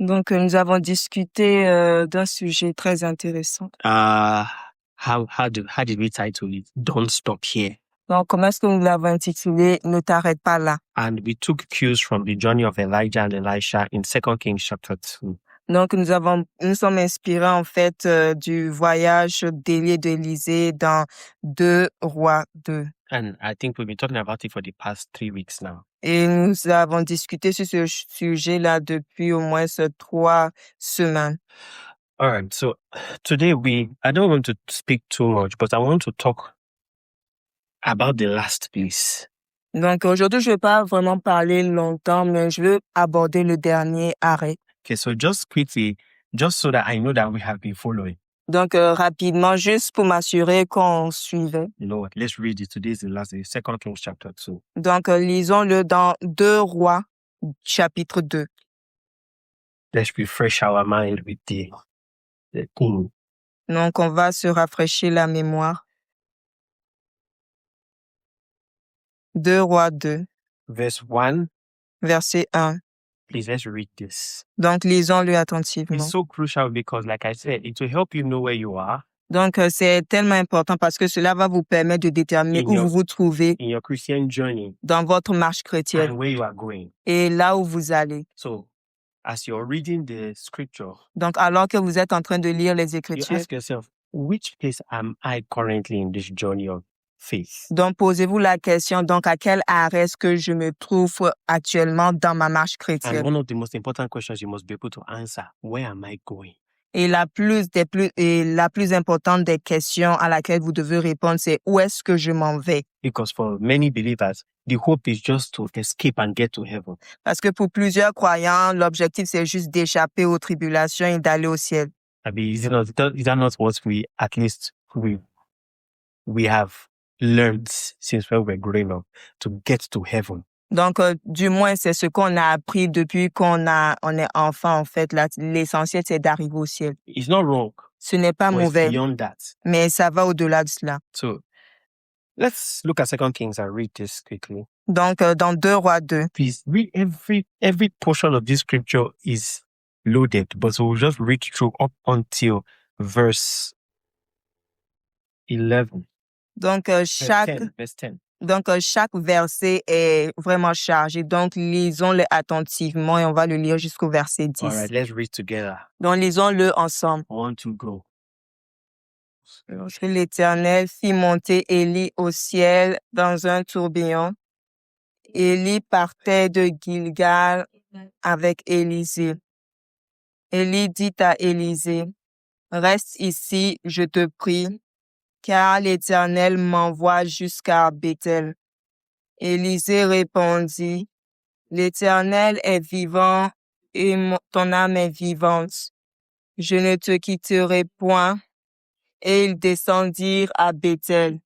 Donc, nous avons discuté d'un sujet très intéressant. How did we title it? Don't Stop Here. Donc, comment est-ce que nous l'avons intitulé « Ne t'arrête pas là ». And we took cues from the journey of Elijah and Elisha in 2 Kings chapter 2. Donc, nous sommes inspirés en fait du voyage d'Élie et d'Élisée dans 2 Rois 2. And I think we've been talking about it for the past 3 weeks now. Et nous avons discuté sur ce sujet-là depuis au moins 3 semaines. All right, so today I don't want to speak too much, but I want to talk about the last piece. Donc, aujourd'hui, je ne vais pas vraiment parler longtemps, mais je veux aborder le dernier arrêt. Okay, so just quickly, just so that I know that we have been following. Donc, rapidement, juste pour m'assurer qu'on suivait. You know what? Let's read it. Today is the last day, 2 Kings chapter 2. Donc, lisons-le dans 2 Rois, chapitre 2. Let's refresh our mind with the thing. Donc, on va se rafraîchir la mémoire. 2 Rois 2, Verse 1. verset 1. Please, let's read this. Donc, lisons-le attentivement. It's so crucial because, like I said, it will help you know where you are Donc, c'est tellement important parce que cela va vous permettre de déterminer où vous vous trouvez in your Christian journey dans votre marche chrétienne and where you are going. et là où vous allez. So, as you're reading the scripture, Donc, alors que vous êtes en train de lire les you Écritures, ask yourself, which place am I currently in this journey of faith? donc posez-vous la question, donc à quel arrêt est-ce que je me trouve actuellement dans ma marche And chrétienne? one of the most important questions you must be able to answer, where am I going? Et la plus importante des questions à laquelle vous devez répondre, c'est où est-ce que je m'en vais? Because for many believers, the hope is just to escape and get to heaven. Parce que pour plusieurs croyants, l'objectif, c'est juste d'échapper aux tribulations et d'aller au ciel. I mean, is that not what we have learned since when we were growing up to get to heaven? Donc, du moins, c'est ce qu'on a appris depuis on est enfant, en fait. L'essentiel, c'est d'arriver au ciel. It's not wrong, Ce n'est pas but it's mauvais, beyond that. mais ça va au-delà de cela. So let's look at 2 Kings and read this quickly. Donc, dans 2 Rois 2, Please read every portion of this scripture is loaded, but we'll just read through up until verse 11. donc Verse 10. Donc, chaque verset est vraiment chargé. Donc, lisons-le attentivement et on va le lire jusqu'au verset 10. All right, let's read together. Donc, lisons-le ensemble. 1, 2, go. Lorsque l'Éternel fit monter Élie au ciel dans un tourbillon, Élie partait de Gilgal avec Élisée. Élie dit à Élisée, « Reste ici, je te prie, car l'Éternel m'envoie jusqu'à Béthel. » Élisée répondit, « L'Éternel est vivant et ton âme est vivante. Je ne te quitterai point. » Et ils descendirent à Béthel.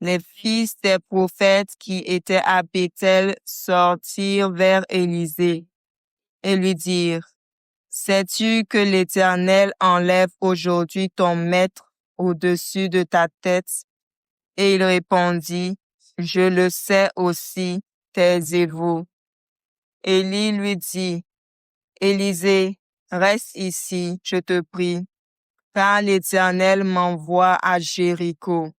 Les fils des prophètes qui étaient à Béthel sortirent vers Élisée et lui dirent, « Sais-tu que l'Éternel enlève aujourd'hui ton maître au-dessus de ta tête? » Et il répondit, « Je le sais aussi, taisez-vous. » Élie lui dit, « Élisée, reste ici, je te prie, car l'Éternel m'envoie à Jéricho. »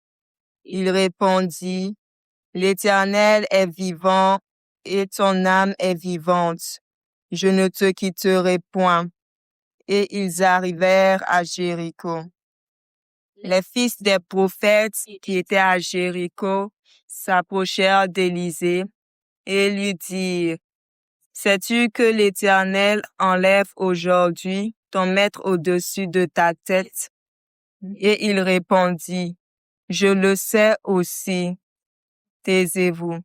Il répondit, « L'Éternel est vivant et ton âme est vivante. Je ne te quitterai point. » Et ils arrivèrent à Jéricho. Les fils des prophètes qui étaient à Jéricho s'approchèrent d'Élisée et lui dirent, « Sais-tu que l'Éternel enlève aujourd'hui ton maître au-dessus de ta tête? » Et il répondit, « Je le sais aussi, taisez-vous. »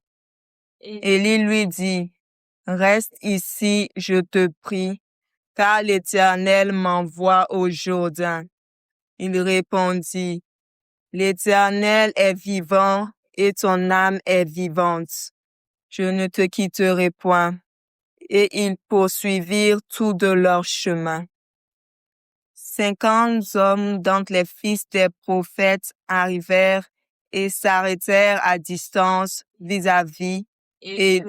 Élie lui dit, « Reste ici, je te prie, car l'Éternel m'envoie au Jourdain. » Il répondit, « L'Éternel est vivant et ton âme est vivante. Je ne te quitterai point. » Et ils poursuivirent tout de leur chemin. 50 hommes d'entre les fils des prophètes arrivèrent et s'arrêtèrent à distance vis-à-vis et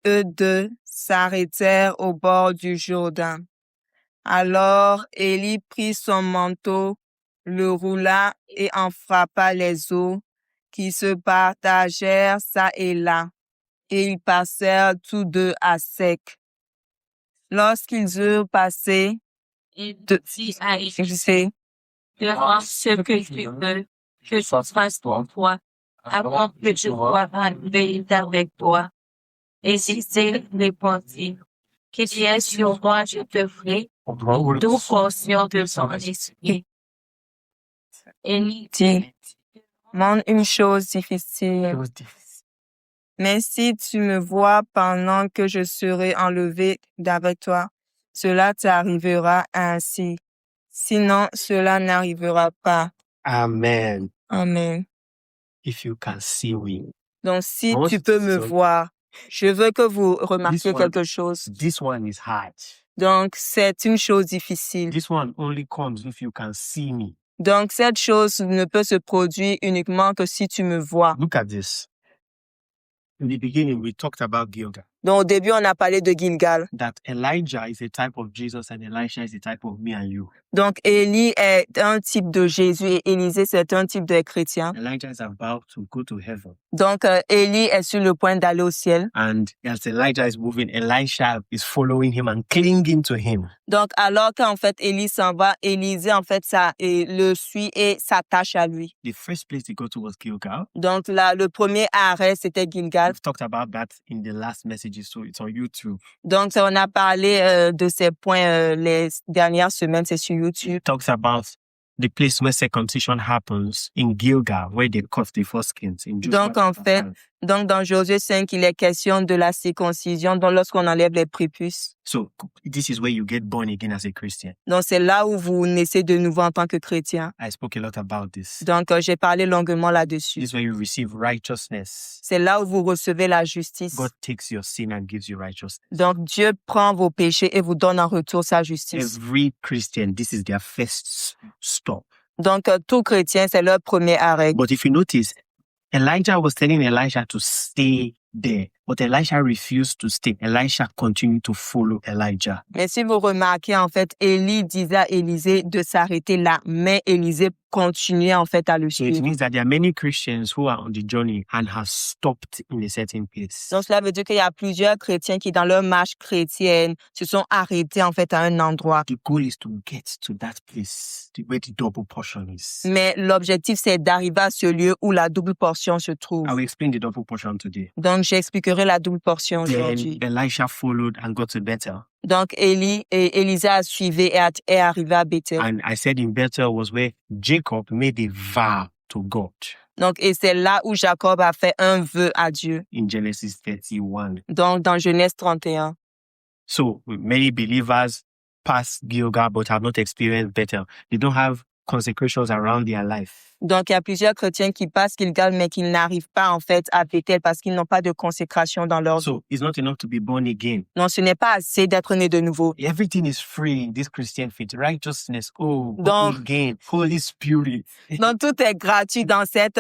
eux deux s'arrêtèrent au bord du Jourdain. Alors Élie prit son manteau, le roula et en frappa les eaux, qui se partagèrent çà et là, et ils passèrent tous deux à sec. Lorsqu'ils eurent passé, il dit à Élisée, fais ce que tu veux, que je fasse pour toi, avant que je voie arriver avec toi. Élisée répondit, qu'il y ait sur moi, je te ferai, d'où portion de son esprit. Élie dit, demande une chose difficile. Mais si tu me vois pendant que je serai enlevé d'avec toi, cela t'arrivera ainsi. Sinon, cela n'arrivera pas. Amen. Amen. If you can see me. Donc, si tu peux me voir, je veux que vous remarquiez quelque chose. This one is hard. Donc, c'est une chose difficile. This one only comes if you can see me. Donc, cette chose ne peut se produire uniquement que si tu me vois. Look at this. In the beginning, we talked about Gilgal. Donc, au début, on a parlé de Gilgal. That Elijah is a type of Jesus and Elisha is a type of me and you. Donc, Élie est un type de Jésus et Élisée, c'est un type de chrétien. Elijah is about to go to heaven. Donc, Élie est sur le point d'aller au ciel. And as Elijah is moving, Elisha is following him and clinging to him. Donc, alors qu'en fait, Élie s'en va, Élisée, en fait, le suit et s'attache à lui. The first place he got to was Gilgal. Donc, là, le premier arrêt, c'était Gilgal. We've talked about that in the last messages, so it's on YouTube. Donc, on a parlé de ces points les dernières semaines, c'est sur YouTube. It talks about the place where circumcision happens in Gilgal, where they cut the foreskins. In Joshua Donc, en fait, donc dans Josué 5, il est question de la circoncision, donc lorsqu'on enlève les prépuces. So this is where you get born again as a Christian. Donc, c'est là où vous naissez de nouveau en tant que chrétien. I spoke a lot about this. Donc, j'ai parlé longuement là-dessus. This is where you receive righteousness. C'est là où vous recevez la justice. God takes your sin and gives you righteousness. Donc, Dieu prend vos péchés et vous donne en retour sa justice. Every Christian, this is their first stop. Donc, tout chrétien, c'est leur premier arrêt. But if you notice, Elijah was telling Elisha to stay there, but Elisha refused to stay. Elisha continued to follow Elijah. Mais si vous remarquez, en fait, Élie disait à Élisée de s'arrêter là, mais Élisée continuait en fait à le So it suivre. means that there are many Christians who are on the journey and have stopped in a certain place. Donc, cela veut dire qu'il y a plusieurs chrétiens qui, dans leur marche chrétienne, se sont arrêtés en fait à un endroit. The goal is to get to that place where the double portion is. Mais l'objectif, c'est d'arriver à ce lieu où la double portion se trouve. I will explain the double portion today. Donc, j'expliquerai la double portion aujourd'hui. Then Elisha followed and got to Bethel. Donc, Élisée a suivi et est arrivé à Bethel. And I said in Bethel was where Jacob made a vow to God. Donc, et c'est là où Jacob a fait un vœu à Dieu. In Genesis 31. Donc, dans Genèse 31. So, many believers pass Gilgal but have not experienced Bethel. They don't have consecrations around their life. Donc, il y a plusieurs chrétiens qui passent Gilgal, mais qui n'arrivent pas, en fait, à Bethel parce qu'ils n'ont pas de consécration dans leur vie. So, it's not enough to be born again. Non, ce n'est pas assez d'être né de nouveau. Everything is free in this Christian faith. Righteousness, Donc- born again, Holy Spirit. Donc, tout est gratuit dans cette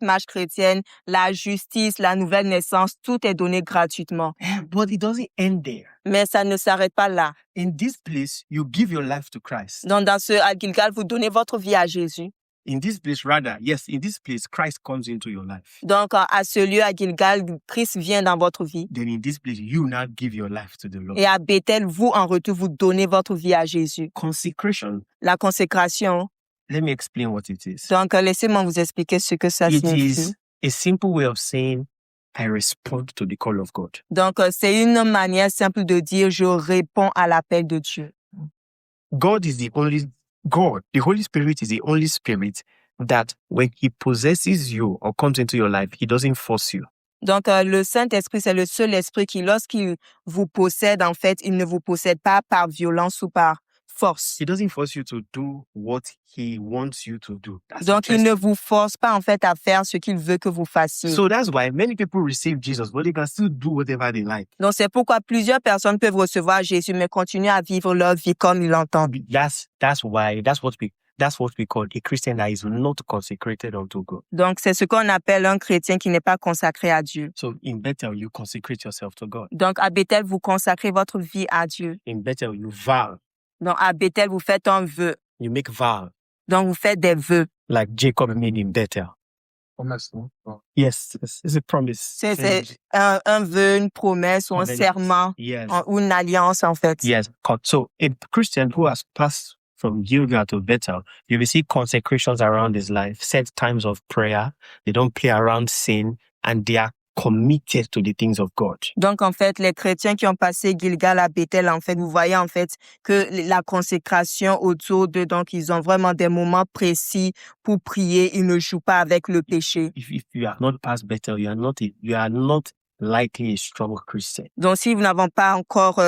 marche chrétienne. La justice, la nouvelle naissance, tout est donné gratuitement. But it doesn't end there. Mais ça ne s'arrête pas là. In this place, you give your life to Christ. Donc, à Gilgal, vous donnez votre vie à Jésus. In this place, rather, yes, in this place, Christ comes into your life. Donc, à ce lieu, à Gilgal, Christ vient dans votre vie. Then in this place, you now give your life to the Lord. Et à Bethel, vous, en retour, vous donnez votre vie à Jésus. Consecration. La consécration. Let me explain what it is. Donc, laissez-moi vous expliquer ce que ça It signifie. is a simple way of saying, I respond to the call of God. Donc, c'est une manière simple de dire, je réponds à l'appel de Dieu. God is the only God. The Holy Spirit is the only Spirit that when He possesses you or comes into your life, He doesn't force you. Donc, le Saint-Esprit, c'est le seul esprit qui, lorsqu'il vous possède, en fait, il ne vous possède pas par violence ou par force. He doesn't force you to do what He wants you to do. That's Donc, il interesting. ne vous force pas, en fait, à faire ce qu'il veut que vous fassiez. So that's why many people receive Jesus, but they can still do whatever they like. Donc, c'est pourquoi plusieurs personnes peuvent recevoir Jésus, mais continuer à vivre leur vie comme ils l'entendent. That's That's what we call a Christian that is not consecrated unto God. Donc, c'est ce qu'on appelle un chrétien qui n'est pas consacré à Dieu. So in Bethel, you consecrate yourself to God. Donc, à Bethel, vous consacrez votre vie à Dieu. In Bethel, you vow. Donc, à Bethel, vous faites un vœu. You make vow. Donc, vous faites des vœux. Like Jacob made in Bethel. Yes, it's a promise. C'est un vœu, une promesse ou un serment Yes. ou une alliance, en fait. Yes. So a Christian who has passed from Gilgal to Bethel, you will see consecrations around his life, set times of prayer. They don't play around sin, and they are committed to the things of God. Donc, en fait, les chrétiens qui ont passé Gilgal à Bethel, en fait, vous voyez, en fait, que la consécration autour d'eux, donc, ils ont vraiment des moments précis pour prier. Ils ne jouent pas avec le péché. If you have not passed Bethel, you are not likely a strong Christian. Donc, si vous n'avez pas encore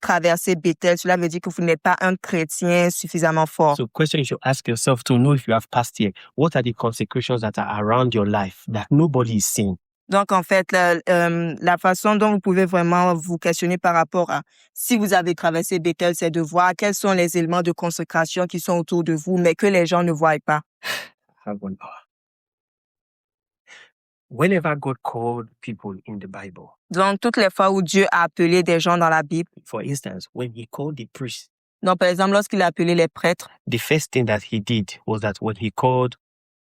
traversé Bethel, cela veut dire que vous n'êtes pas un chrétien suffisamment fort. So, question you should ask yourself to know if you have passed here. What are the consecrations that are around your life that nobody is seeing? Donc, en fait, la façon dont vous pouvez vraiment vous questionner par rapport à si vous avez traversé Bethel, c'est de voir quels sont les éléments de consécration qui sont autour de vous, mais que les gens ne voient pas. Have one power. Whenever God called people in the Bible, Donc, toutes les fois où Dieu a appelé des gens dans la Bible, for instance, when he called the priests, donc, par exemple, lorsqu'il a appelé les prêtres, the first thing that he did was that when he called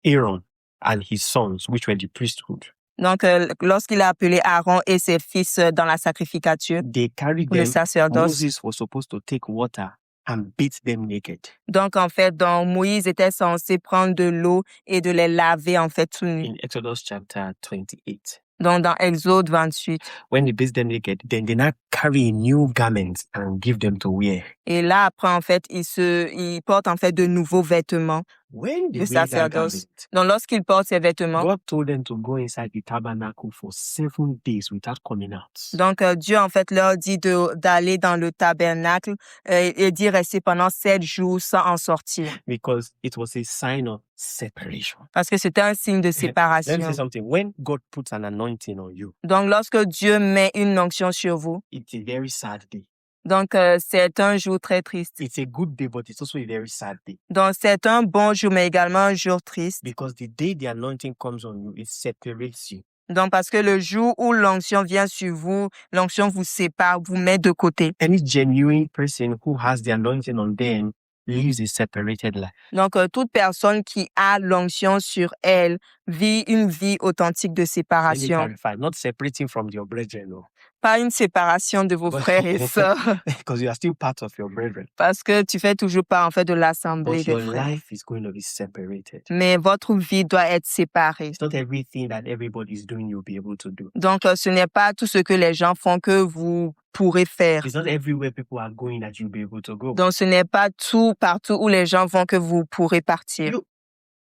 Aaron and his sons, which were the priesthood, donc, lorsqu'il a appelé Aaron et ses fils dans la sacrificature, they carried pour le them. sacerdoce. Moses was supposed to take water and beat them naked. Donc, en fait, Moïse était censé prendre de l'eau et de les laver, en fait, tout nus. In Exodus chapter 28. Donc, dans Exode 28. When he beats them naked, then they now carry a new garment and give them to wear. Et là, après, en fait, il porte, en fait, de nouveaux vêtements. When they Le wear that sacerdoce. garment, Donc, lorsqu'il porte ces vêtements, God told them to go inside the tabernacle for 7 days without coming out. donc Dieu, en fait, leur dit d'aller dans le tabernacle et d'y rester pendant 7 jours sans en sortir. Because it was a sign of separation. Parce que c'était un signe de Let me séparation. say something. When God puts an anointing on you, Donc, lorsque Dieu met une onction sur vous, it's a very sad day. donc c'est un jour très triste. It's a good day, but it's also a very sad day. Donc, c'est un bon jour, mais également un jour triste. Because the day the anointing comes on you, it separates you. Donc, parce que le jour où l'onction vient sur vous, l'onction vous sépare, vous met de côté. Any genuine person who has the anointing on them lives a separated life. Donc, toute personne qui a l'onction sur elle vit une vie authentique de Let me séparation. clarify, not separating from your brethren, no. Pas une séparation de vos frères et sœurs, Because you are still part of your brethren. parce que tu fais toujours pas, en fait, de l'assemblée But des your frères. life is going to be separated. Mais votre vie doit être séparée. It's not everything that everybody is doing you'll be able to do. Donc, ce n'est pas tout ce que les gens font que vous pourrez faire. It's not everywhere people are going that you'll be able to go. Donc, ce n'est pas tout partout où les gens vont que vous pourrez partir. You-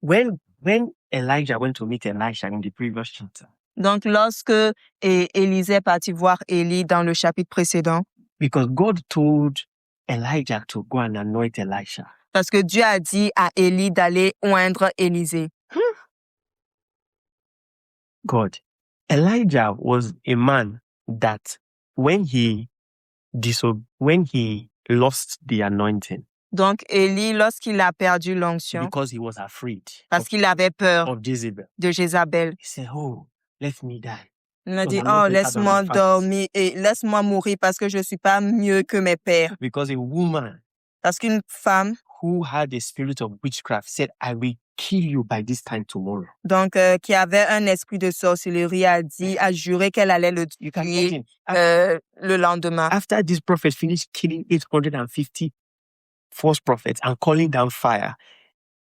When Elijah went to meet Elisha in the previous chapter, Donc, lorsque Élisée est parti voir Élie dans le chapitre précédent, because God told Elijah to go and anoint Elisha. parce que Dieu a dit à Élie d'aller oindre Élisée. God. Elijah was a man that when he lost the anointing, Donc, Élie, lorsqu'il a perdu l'onction, because he was afraid parce qu'il avait peur of Jezebel, de Jézabel, he said, "Oh, let me die." il a So dit, I'm not better laisse-moi than my fathers." dormir et laisse-moi mourir parce que je ne suis pas mieux que mes pères. Because a woman Parce qu'une femme, who had a spirit of witchcraft said, "I will kill you by this time tomorrow." donc, qui avait un esprit de sorcellerie, a juré qu'elle allait le You can tuer imagine. le lendemain. After this prophet finished killing 850 false prophets and calling down fire,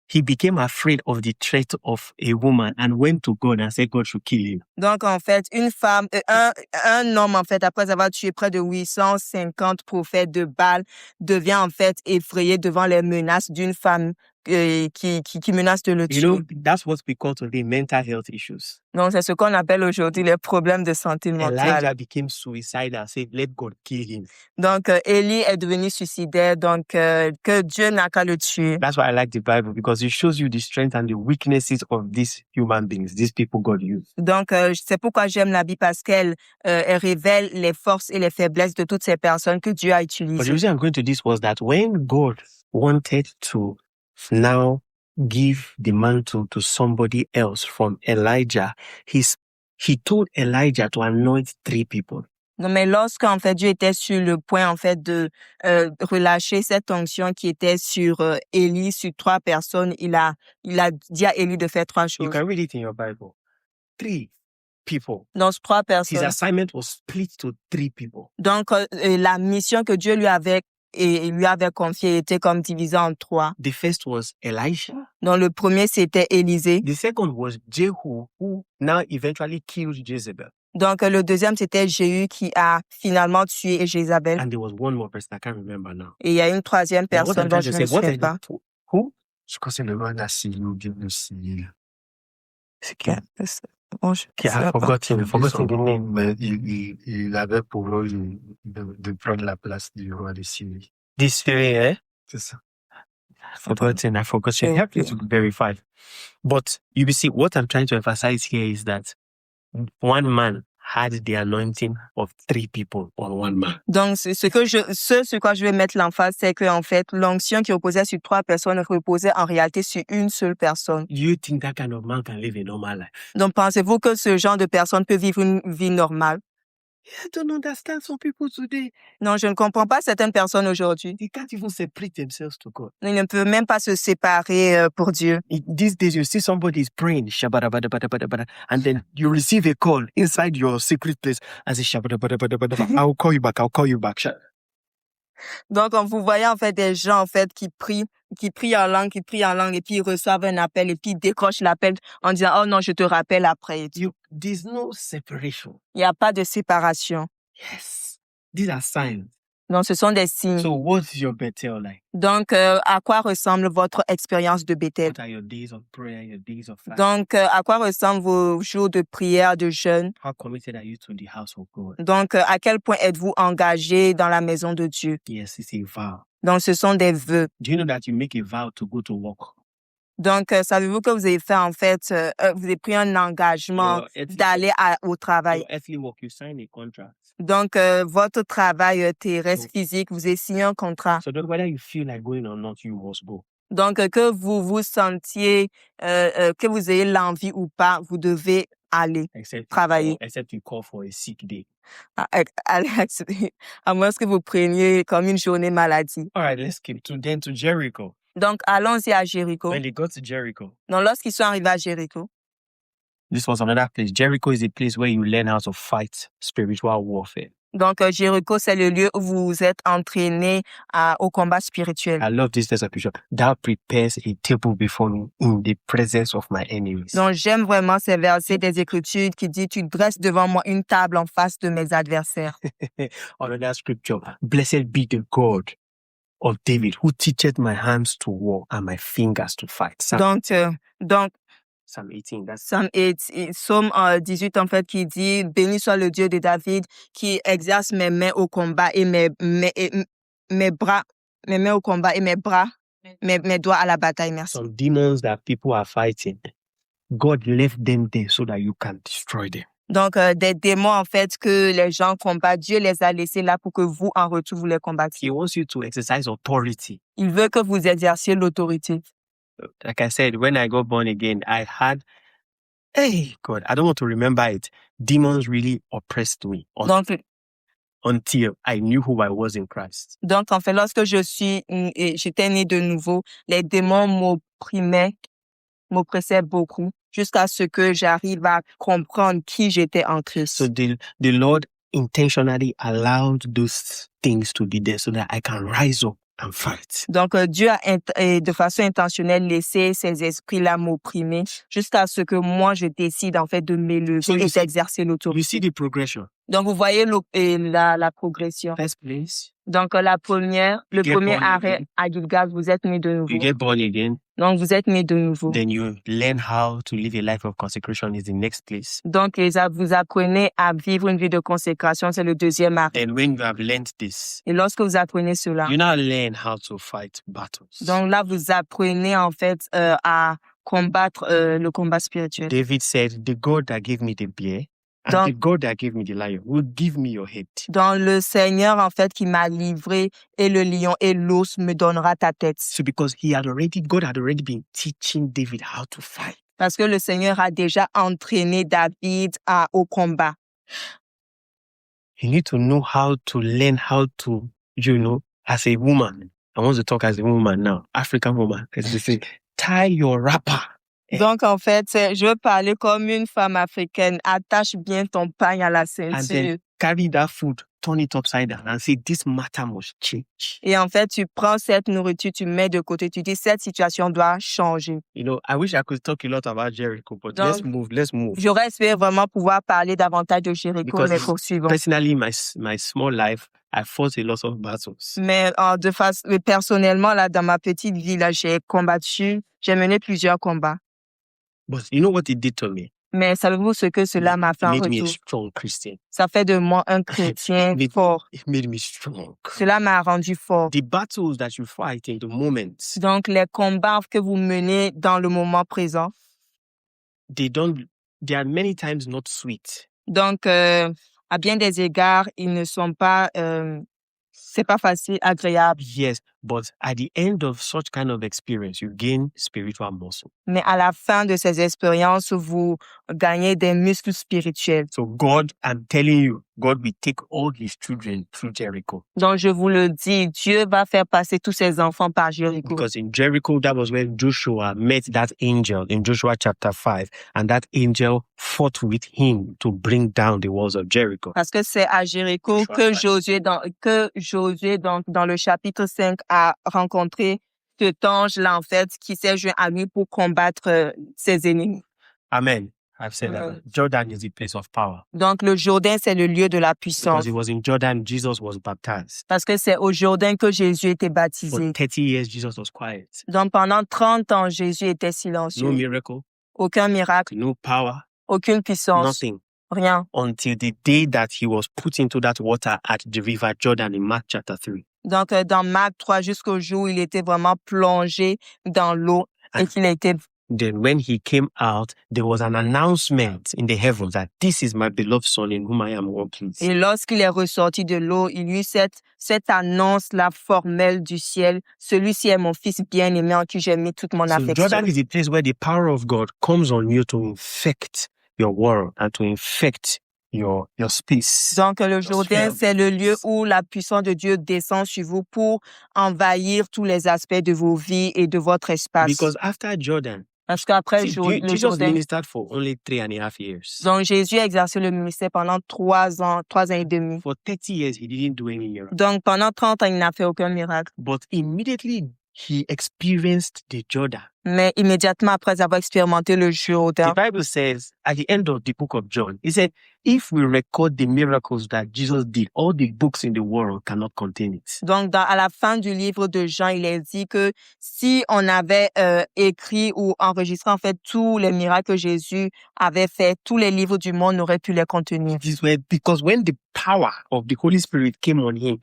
he became afraid of the threat of a woman and went to God and said God should kill him. Donc, en fait, une femme, un homme, en fait, après avoir tué près de 850 prophètes de Baal, devient, en fait, effrayé devant les menaces d'une femme qui menace de le You know, tuer. that's what we call today mental health issues. Donc, c'est ce qu'on appelle aujourd'hui les problèmes de santé mentale. Elijah became suicidal and said, let God kill him. Donc, Élie est devenu suicidaire, donc que Dieu n'a qu'à le tuer. That's why I like the Bible, because it shows you the strength and the weaknesses of these human beings, these people God used. Donc, c'est pourquoi j'aime la Bible, parce qu'elle elle révèle les forces et les faiblesses de toutes ces personnes que Dieu a But the utilisées. reason I'm going to this was that when God wanted to now give the mantle to somebody else from Elijah, he told Elijah to anoint 3 people. Non, mais lorsque en fait Dieu était sur le point en fait de relâcher cette onction qui était sur Élie, sur 3 personnes, il a dit à Élie de faire 3 You choses. can read it in your Bible. 3 people. Donc 3 His personnes. assignment was split to 3 people. Donc la mission que Dieu lui avait confiée était comme divisée en 3. The first was Elisha. Donc le premier c'était Élisée. The second was Jehu, who now eventually killed Jezebel. Donc le deuxième c'était Jéhu qui a finalement tué Jézabel. And there was one more person, I can't remember now. Et il y a une troisième Now, what personne I'm dont trying je to ne say, me what souviens I pas. who? Je crois que c'est le roi Nassili ou bien Nassili. C'est qui? Bon, je I sais pas. forgot the name. Mais il avait pour rôle de prendre la place du roi de Syrie. This very, eh? C'est ça. I forgot. Okay. Help you to verify. But you see, what I'm trying to emphasize here is that one man had the anointing of 3 people on one man. Donc, ce sur quoi je vais mettre l'emphase, c'est que en fait, l'onction qui reposait sur 3 personnes reposait en réalité sur une seule personne. Do you think that kind of man can live a normal life? Donc, pensez-vous que ce genre de personne peut vivre une vie normale? I don't understand some people today. Non, je ne comprends pas certaines personnes aujourd'hui. They can't even separate themselves to God. Ils ne peuvent même pas se séparer pour Dieu. These days, you see somebody is praying, shabadabadabadabada, and then you receive a call inside your secret place and say, shabadabadabadabada, I'll call you back. Donc, vous voyez en fait des gens en fait qui prient en langue, et puis ils reçoivent un appel et puis ils décrochent l'appel en disant « Oh non, je te rappelle après. » There's no separation. Il n'y a pas de séparation. Yes. These are signs. Donc, ce sont des signes. So what's your Bethel like? Donc, à quoi ressemble votre expérience de Bethel? What are your days of prayer, your days of fasting? Donc, à quoi ressemblent vos jours de prière, de jeûne? How committed are you to the house of God? Donc, à quel point êtes-vous engagé dans la maison de Dieu? Yes, it's a vow. Donc, ce sont des vœux. Do you know that you make a vow to go to work? Donc, savez-vous que vous avez fait, en fait, vous avez pris un engagement d'aller au travail. Your earthly work, you sign a contract. Donc, votre travail terrestre physique, vous avez signé un contrat. So whether you feel like going or not, you must go. Donc, que vous vous sentiez, que vous ayez l'envie ou pas, vous devez aller travailler. Except you call for a sick day. À moins que vous preniez comme une journée maladie. All right, let's skip to Jericho. Donc, allons-y à Jéricho. When they got to Jericho. Donc, lorsqu'ils sont arrivés à Jéricho. This was another place. Jericho is a place where you learn how to fight spiritual warfare. Donc, Jéricho, c'est le lieu où vous êtes entraînés au combat spirituel. I love this verse of scripture. Thou prepares a table before me in the presence of my enemies. Donc, j'aime vraiment ces versets des Écritures qui dit, tu dresses devant moi une table en face de mes adversaires. Another scripture. Blessed be the God of David, who teacheth my hands to war and my fingers to fight. Donc, Psalm 18. That's Psaume 18, en fait, qui dit, béni soit le Dieu de David, qui exerce mes mains au combat et mes mains au combat et mes doigts à la bataille. Merci. Some demons that people are fighting, God left them there so that you can destroy them. Donc, des démons, en fait, que les gens combattent, Dieu les a laissés là pour que vous, en retour, vous les combattiez. He wants you to exercise authority. Il veut que vous exerciez l'autorité. Like I said, when I got born again, I had, hey, God, I don't want to remember it. Demons really oppressed me until I knew who I was in Christ. Donc, en fait, lorsque j'étais né de nouveau, les démons m'oppressaient beaucoup jusqu'à ce que j'arrive à comprendre qui j'étais en Christ. So the Lord intentionally allowed those things to be there so that I can rise up and fight. Donc, Dieu a de façon intentionnelle laissé ces esprits-là m'opprimer jusqu'à ce que moi, je décide en fait de m'élever et d'exercer l'autorité. You see the progression. Donc, vous voyez la progression. First place. Donc, le premier arrêt à Gilgal, vous êtes né de nouveau. You get born again. Donc, vous êtes né de nouveau. Then you learn how to live a life of consecration is the next place. Donc, vous apprenez à vivre une vie de consécration, c'est le deuxième arrêt. And when you have learned this, et lorsque vous apprenez cela, you now learn how to fight battles. Donc là, vous apprenez en fait à combattre le combat spirituel. David said, the God that gave me the bear And Donc- the God that gave me the lion will give me your head. Dans le Seigneur, en fait, qui m'a livré, et le lion et l'ours me donnera ta tête. So because God had already been teaching David how to fight. Parce que le Seigneur a déjà entraîné David au combat. You need to know how to learn how to, as a woman. I want to talk as a woman now, African woman. As they say, tie your wrapper. Donc, en fait, je veux parler comme une femme africaine. Attache bien ton pagne à la And ceinture. then carry that food, turn it upside down and say, this matter must change. Et en fait, tu prends cette nourriture, tu mets de côté, tu dis, cette situation doit changer. I wish I could talk a lot about Jericho, but Donc- let's move. J'aurais espéré vraiment pouvoir parler davantage de Jéricho, Because mais poursuivons. Personally, my small life, I fought a lot of battles. Mais personnellement, là, dans ma petite vie, là, j'ai mené plusieurs combats. But you know what it did to me? Mais savez-vous ce que cela m'a fait It en made me a retour? strong Christian. Ça fait de moi un chrétien It fort. made me strong. Cela m'a rendu fort. The battles that you fight in the moments, Donc, les combats que vous menez dans le moment présent, they are many times not sweet. donc, à bien des égards, ils ne sont pas, c'est pas facile, agréable. Yes, but at the end of such kind of experience, you gain spiritual muscle. Mais à la fin de ces expériences, vous gagnez des muscles spirituels. So God, I'm telling you, God will take all his children through Jericho. Donc, je vous le dis, Dieu va faire passer tous ses enfants par Jéricho. Because in Jericho, that was when Joshua met that angel in Joshua chapter 5. And that angel fought with him to bring down the walls of Jericho. Parce que c'est à Jéricho que Josué, donc, dans le chapitre 5, a rencontré cet ange-là, en fait, qui s'est joint à lui pour combattre ses ennemis. Amen. I've said that. Jordan is the place of power. Donc, le Jourdain, c'est le lieu de la puissance. Because it was in Jordan Jesus was baptized. Parce que c'est au Jourdain que Jésus était For baptisé. 30 years, Jesus was quiet. Donc, pendant 30 ans, Jésus était No silencieux. miracle, Aucun miracle, no power, aucune puissance, nothing. rien. Until the day that he was put into that water at the river Jordan in Mark chapter 3. Donc, dans Marc 3, jusqu'au jour où il était vraiment plongé dans l'eau et qu'il a été... Then when he came out, there was an announcement in the heavens that this is my beloved son in whom I am well pleased. Et lorsqu'il est ressorti de l'eau, il y eut cette annonce-là formelle du ciel. Celui-ci est mon fils bien-aimé en qui j'ai mis toute mon So affection. Jordan is the place where the power of God comes on you to infect your world and to infect your space. Donc, le Jourdain, sphere. c'est le lieu où la puissance de Dieu descend sur vous pour envahir tous les aspects de vos vies et de votre espace. Because after Jordan, Parce qu'après see, le Jesus Jourdain, ministered for only 3.5 years. donc Jésus a exercé le ministère pendant 3 ans et demi. For 30 years, he didn't do any miracle. Donc, pendant 30 ans, il n'a fait aucun miracle. But immediately he experienced the Jordan. Mais immédiatement après avoir expérimenté le Jourdain, The Bible says at the end of the book of John, it said, if we record the miracles that Jesus did, all the books in the world cannot contain it. donc à la fin du livre de Jean, il est dit que si on avait écrit ou enregistré en fait tous les miracles que Jésus avait fait, tous les livres du monde n'auraient pu les contenir. This way, because when the power of the Holy Spirit came on him,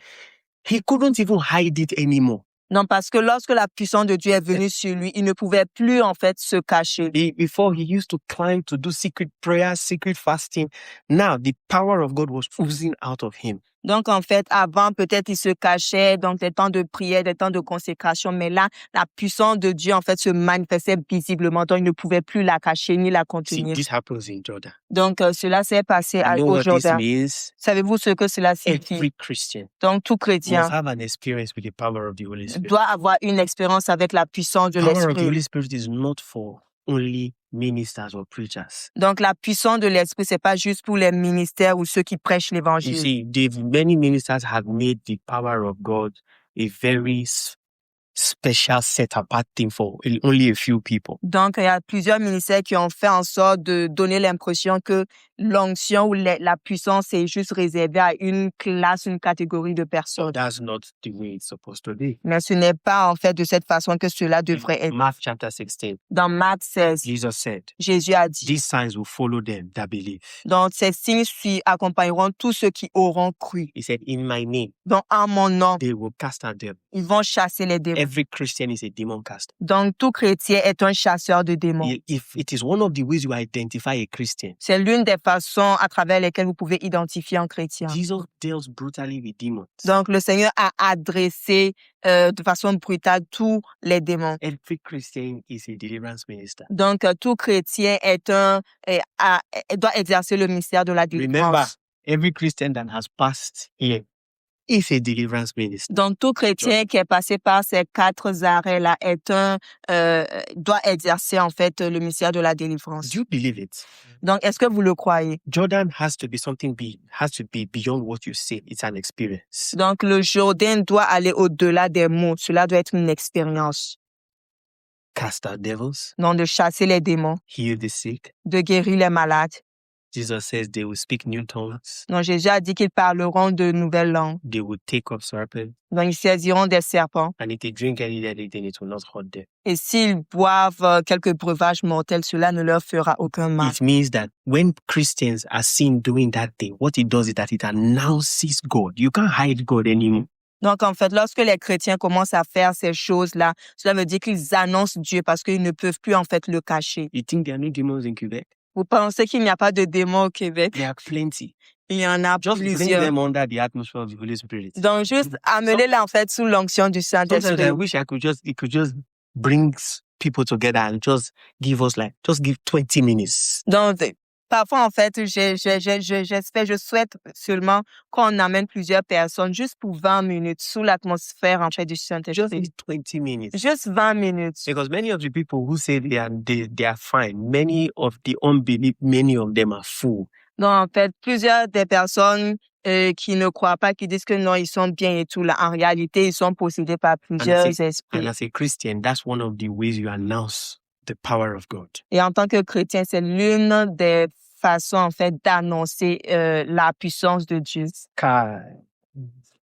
he couldn't even hide it anymore. Non, parce que lorsque la puissance de Dieu est venue sur lui, il ne pouvait plus en fait se cacher. Before he used to climb to do secret prayers, secret fasting. Now the power of God was oozing out of him. Donc, en fait, avant, peut-être, il se cachait, donc des temps de prière, des temps de consécration, mais là, la puissance de Dieu, en fait, se manifestait visiblement, donc il ne pouvait plus la cacher ni la See, contenir. this happens in Jordan. Donc, cela s'est passé You know au what this Jourdain. means? Savez-vous ce que cela signifie? Every Christian Donc, tout must chrétien have an experience with the power of the Holy Spirit. doit avoir une expérience avec la puissance de The power of the l'Esprit. Holy Spirit is not for only ministers or preachers. Donc, la puissance de l'Esprit, c'est pas juste pour les ministères ou ceux qui prêchent You l'Évangile. see, many ministers have made the power of God a very special set apart thing for only a few people. Donc, il y a plusieurs ministères qui ont fait en sorte de donner l'impression que l'onction ou la puissance est juste réservée à une classe, une catégorie de So personnes. that's not the way it's supposed to be. Mais ce n'est pas en fait de cette façon que cela devrait In être. Mark chapter 16, Dans Marc 16, Jesus said, Jésus a dit, these signs will follow them that believe. donc ces signes accompagneront tous ceux qui auront cru. He said, in my name, Donc, en mon nom, they will cast out them. ils vont chasser les démons. Every Christian is a demon caster. Donc, tout chrétien est un chasseur de démons. If it is one of the ways you identify a Christian, C'est l'une des façons à travers lesquelles vous pouvez identifier un chrétien. Jesus deals brutally with demons. Donc, le Seigneur a adressé de façon brutale tous les démons. Every Christian is a deliverance minister. Donc, tout chrétien doit exercer le ministère de la Remember, délivrance. every Christian that has passed here is a deliverance minister. Donc, tout chrétien qui est passé par ces 4 arrêts-là doit exercer en fait le ministère de la délivrance. Do you believe it? Donc, est-ce que vous le croyez? Jordan has to be beyond what you say. It's an experience. Donc, le Jourdain doit aller au-delà des mots. Cela doit être une expérience. Cast out devils, Donc, de chasser les démons, heal the sick. de guérir les malades. Jesus says they will speak new tongues. Donc, Jésus a dit qu'ils parleront de nouvelles langues. They will take up serpents. Donc, ils saisiront des serpents. And if they drink any deadly thing, it will not hurt them. Et s'ils boivent quelques breuvages mortels, cela ne leur fera aucun mal. It means that when Christians are seen doing that thing, what it does is that it announces God. You can't hide God anymore. Donc, en fait, lorsque les chrétiens commencent à faire ces choses-là, cela veut dire qu'ils annoncent Dieu parce qu'ils ne peuvent plus, en fait, le cacher. You think there are no demons in Quebec? Vous pensez qu'il n'y a pas de démons au Québec? There are plenty. Il y en a Just bring plusieurs. them under the atmosphere of the Holy Spirit. Donc, juste amenez-les, en fait, sous l'onction du Sometimes I Saint-Esprit. wish it could just bring people together and just give 20 minutes. Donc, parfois, en fait, je souhaite seulement qu'on amène plusieurs personnes juste pour 20 minutes sous l'atmosphère, en fait, du Just Saint-Esprit. need 20 minutes. Juste 20 minutes. Because many of the people who say they are fine, many of the unbelief, many of them are full. Donc, en fait, plusieurs des personnes qui ne croient pas, qui disent que non, ils sont bien et tout, là, en réalité, ils sont possédés par plusieurs esprits. And as a Christian, that's one of the ways you announce the power of God. Et en tant que chrétien, c'est l'une des façons, en fait, d'annoncer la puissance de Dieu.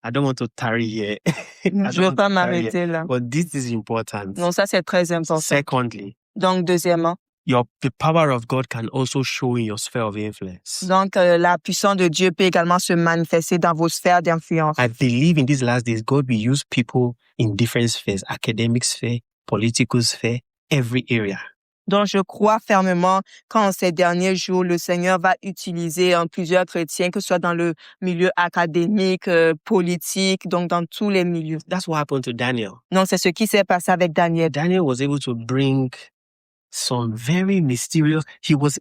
I don't want to tarry here. Je ne veux pas m'arrêter là. But this is important. Non, ça, c'est très important. Secondly, Donc, deuxièmement, the power of God can also show in your sphere of influence. donc, la puissance de Dieu peut également se manifester dans vos sphères d'influence. I believe in these last days, God will use people in different spheres, academic sphere, political sphere, every area. Donc, je crois fermement qu'en ces derniers jours, le Seigneur va utiliser plusieurs chrétiens, que ce soit dans le milieu académique, politique, donc dans tous les milieux. That's what happened to Daniel. Donc, c'est ce qui s'est passé avec Daniel. Daniel was able to bring some very mysterious, he was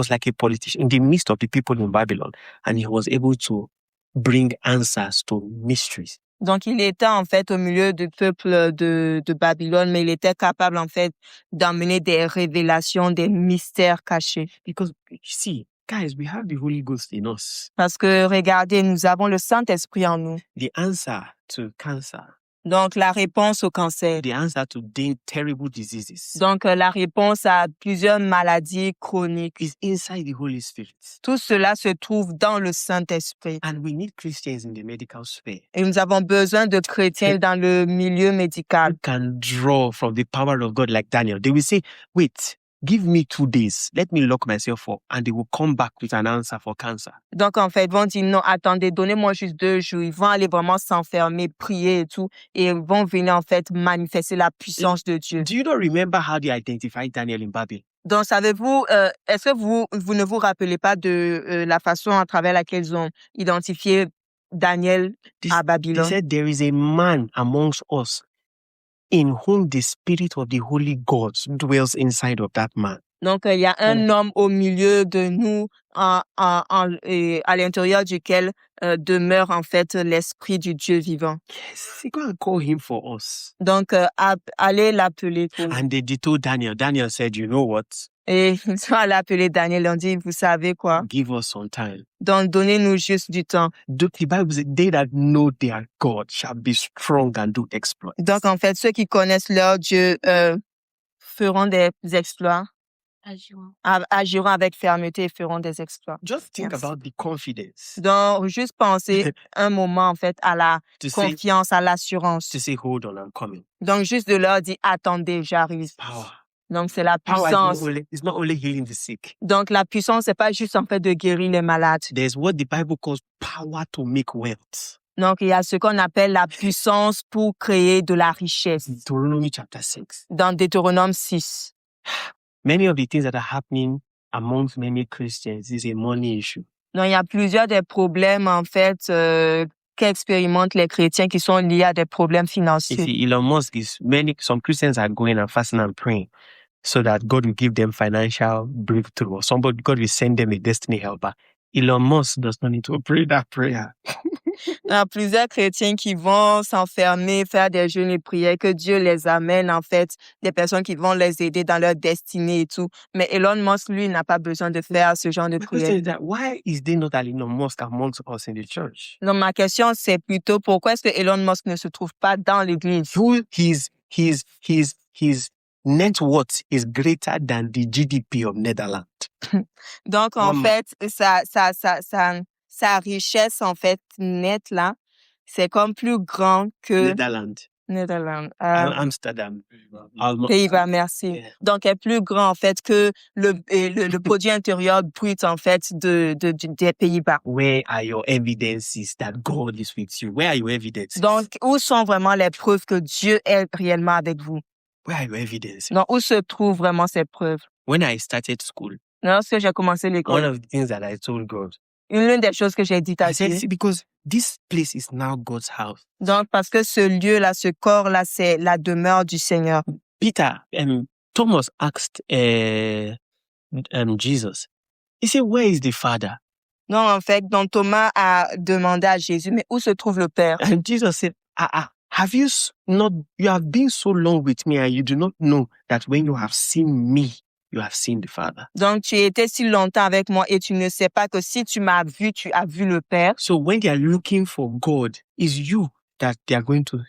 like a politician, in the midst of the people in Babylon, and he was able to bring answers to mysteries. Donc, il était en fait au milieu du peuple de Babylone, mais il était capable en fait d'emmener des révélations, des mystères cachés. Because, you see, guys, we have the Holy Ghost in us. Parce que, regardez, nous avons le Saint-Esprit en nous. The answer to cancer. Donc, la réponse au cancer. The answer to terrible diseases. Donc, la réponse à plusieurs maladies chroniques. Is inside the Holy Spirit. Tout cela se trouve dans le Saint-Esprit. And we need Christians in the medical sphere. Et nous avons besoin de chrétiens dans le milieu médical. Who can draw from the power of God like Daniel. They will say, wait, give me 2 days. Let me lock myself up. And they will come back with an answer for cancer. Donc, en fait, ils vont dire, non, attendez, donnez-moi juste 2 jours. Ils vont aller vraiment s'enfermer, prier et tout. Et ils vont venir, en fait, manifester la puissance de Dieu. Do you not remember how they identified Daniel in Babylon? Donc, savez-vous, est-ce que vous ne vous rappelez pas de la façon à travers laquelle ils ont identifié Daniel à They Babylone? said, there is a man amongst us in whom the spirit of the holy gods dwells inside of that man. Donc, il y a un homme au milieu de nous, à l'intérieur duquel demeure en fait l'esprit du Dieu vivant. Yes, go and call him for us. Donc, allez l'appeler pour nous. And they told Daniel. Daniel said, you know what? Et ils sont allés appeler Daniel, ils ont dit, vous savez quoi? Give us some time. Donc, donnez-nous juste du temps. The Bible says, they that know their God shall be strong and do exploits. Donc, en fait, ceux qui connaissent leur Dieu feront des exploits. Agiront avec fermeté et feront des exploits. Just think Yes. about the confidence Donc, juste penser un moment, en fait, à la to say, confiance, à l'assurance. hold on, I'm coming. Donc, juste de leur dire, attendez, j'arrive. Power. Donc, c'est la Power puissance. is not only healing the sick. Donc, la puissance, c'est pas juste, en fait, de guérir les malades. There's what the Bible calls power to make wealth. Donc, il y a ce qu'on appelle la puissance pour créer de la richesse. Deuteronomy chapter 6. Dans Deutéronome 6. Many of the things that are happening amongst many Christians is a money issue. Donc, il y a plusieurs des problèmes, en fait, qu'expérimentent les chrétiens qui sont liés à des problèmes You financiers. see, Elon Musk some Christians are going and fasting and praying so that God will give them financial breakthrough or God will send them a destiny helper. Elon Musk does not need to pray that prayer. Il y a plusieurs chrétiens qui vont s'enfermer, faire des jeûnes et prières, que Dieu les amène, en fait, des personnes qui vont les aider dans leur destinée et tout. Mais Elon Musk, lui, n'a pas besoin de faire ce genre de My question prière. is that why is there not an Elon Musk amongst us in the church? Donc, ma question, c'est plutôt pourquoi est-ce que Elon Musk ne se trouve pas dans l'église? His net worth is greater than the GDP of Netherlands. Donc, en Maman. fait, sa richesse, en fait, nette, là, c'est comme plus grand que Netherlands. Netherlands. Amsterdam. Pays-Bas, merci. Yeah. Donc, est plus grand, en fait, que le produit intérieur brut, en fait, des Pays-Bas. Where are your evidences that God is with you? Where are your evidences? Donc, où sont vraiment les preuves que Dieu est réellement avec vous? Where are your evidences? Donc, où se trouvent vraiment ces preuves? When I started school, Lorsque j'ai commencé one l'école, of the things that I told God, l'une des choses que j'ai dites à I said, Dieu, see, because this place is now God's house. donc, parce que ce lieu-là, ce corps-là, c'est la demeure du Seigneur. Thomas asked Jesus, he said, where is the Father? Donc, en fait, donc Thomas a demandé à Jésus, mais où se trouve le Père? And Jesus said, have you have been so long with me and you do not know that when you have seen me, you have seen the Father. Donc, tu étais si longtemps avec moi et tu ne sais pas que si tu m'as vu, tu as vu le Père. So when they are looking for God, it's you that they are going to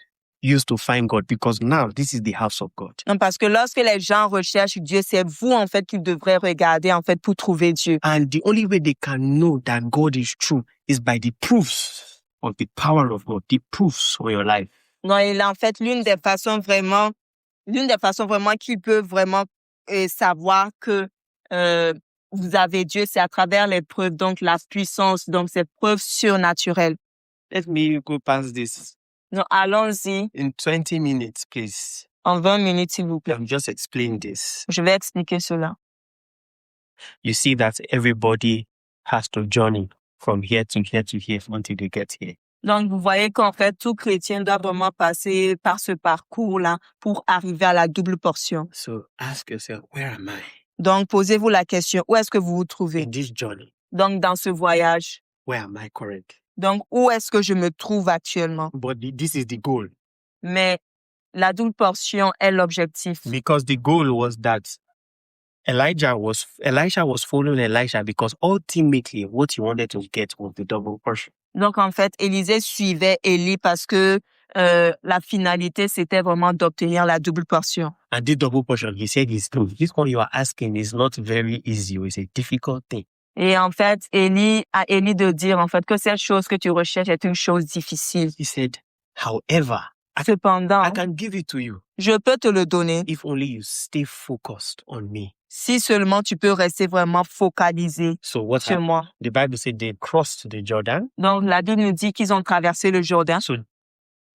use to find God, because now this is the house of God. Non, parce que lorsque les gens recherchent Dieu, c'est vous, en fait, qu'ils devraient regarder, en fait, pour trouver Dieu. And the only way they can know that God is true is by the proofs of the power of God, the proofs of your life. Non, et là, en fait, l'une des façons vraiment qu'ils peuvent vraiment savoir que vous avez Dieu, c'est à travers les preuves, donc la puissance, donc ces preuves surnaturelles. Let me go past this. Donc, allons-y In 20 minutes, please. en 20 minutes, s'il vous plaît. I'll just explain this. Je vais expliquer cela. You see that everybody has to journey from here to here to here until they get here. Donc, vous voyez qu'en fait, tout chrétien doit vraiment passer par ce parcours-là pour arriver à la double portion. So ask yourself, where am I Donc, posez-vous la question, où est-ce que vous vous trouvez? in this journey? Donc, dans ce voyage. Where am I currently? Donc, où est-ce que je me trouve actuellement? But this is the goal. Mais la double portion est l'objectif. Because the goal was that Elisha was following Elisha because ultimately what he wanted to get was the double portion. Donc, en fait, Élisée suivait Élie parce que la finalité, c'était vraiment d'obtenir la double portion. And this double portion, he said, is true. This one you are asking is not very easy. It's a difficult thing. Et en fait, Élie de dire en fait que cette chose que tu recherches est une chose difficile. He said, however, Cependant, I can give it to you je peux te le donner if only you stay focused on me. si seulement tu peux rester vraiment focalisé So what sur happened? moi. The Bible said they crossed the Jordan. Donc, la Bible nous dit qu'ils ont traversé le Jourdain. So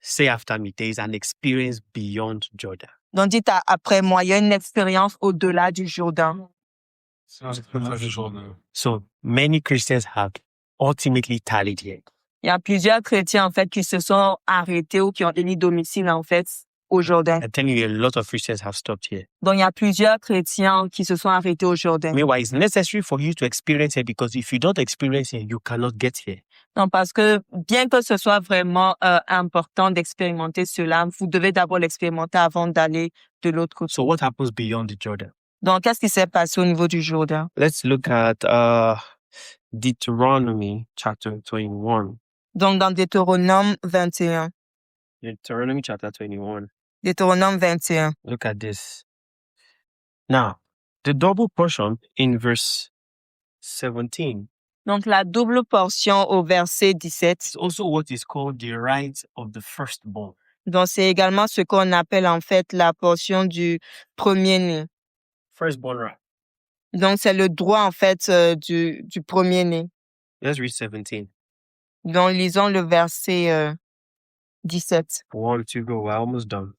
say after me, there is an experience beyond Jordan. Donc, dites après moi, il y a une expérience au-delà du Jourdain. So many Christians have ultimately tarried here. Il y a plusieurs chrétiens, en fait, qui se sont arrêtés ou qui ont émis domicile, en fait, au Jourdain. I'm telling you, a lot of Christians have stopped here. Donc, il y a plusieurs chrétiens qui se sont arrêtés au Jourdain. Meanwhile, it's necessary for you to experience it, because if you don't experience it, you cannot get here. Non, parce que bien que ce soit vraiment important d'expérimenter cela, vous devez d'abord l'expérimenter avant d'aller de l'autre côté. So what happens beyond the Jordan? Donc, qu'est-ce qui s'est passé au niveau du Jourdain? Let's look at Deuteronomy chapter 21. Donc, dans Deutéronome 21. Deuteronomy chapter 21. Deutéronome 21. Look at this. Now, the double portion in verse 17 Donc, la double portion au verset 17. is also what is called the right of the firstborn. Donc, c'est également ce qu'on appelle en fait la portion du premier-né. Firstborn right. Donc, c'est le droit en fait du premier-né. Let's read 17. Donc, lisons le verset 17. 1, 2, go. We're almost done.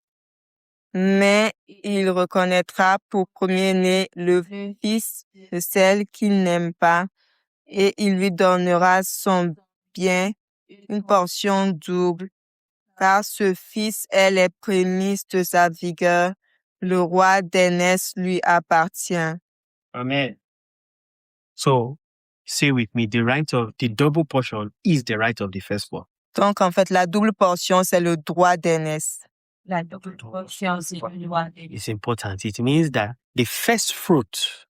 mais il reconnaîtra pour premier-né le fils de celle qu'il n'aime pas, et il lui donnera son bien, une portion double, car ce fils est les prémices de sa vigueur. Le roi d'aînesse lui appartient. Amen. So, say with me, the right of the double portion is the right of the firstborn. Donc, en fait, la double portion, c'est le droit d'aînesse. La double portion, c'est le droit d'aînesse. It's important. It means that the first fruit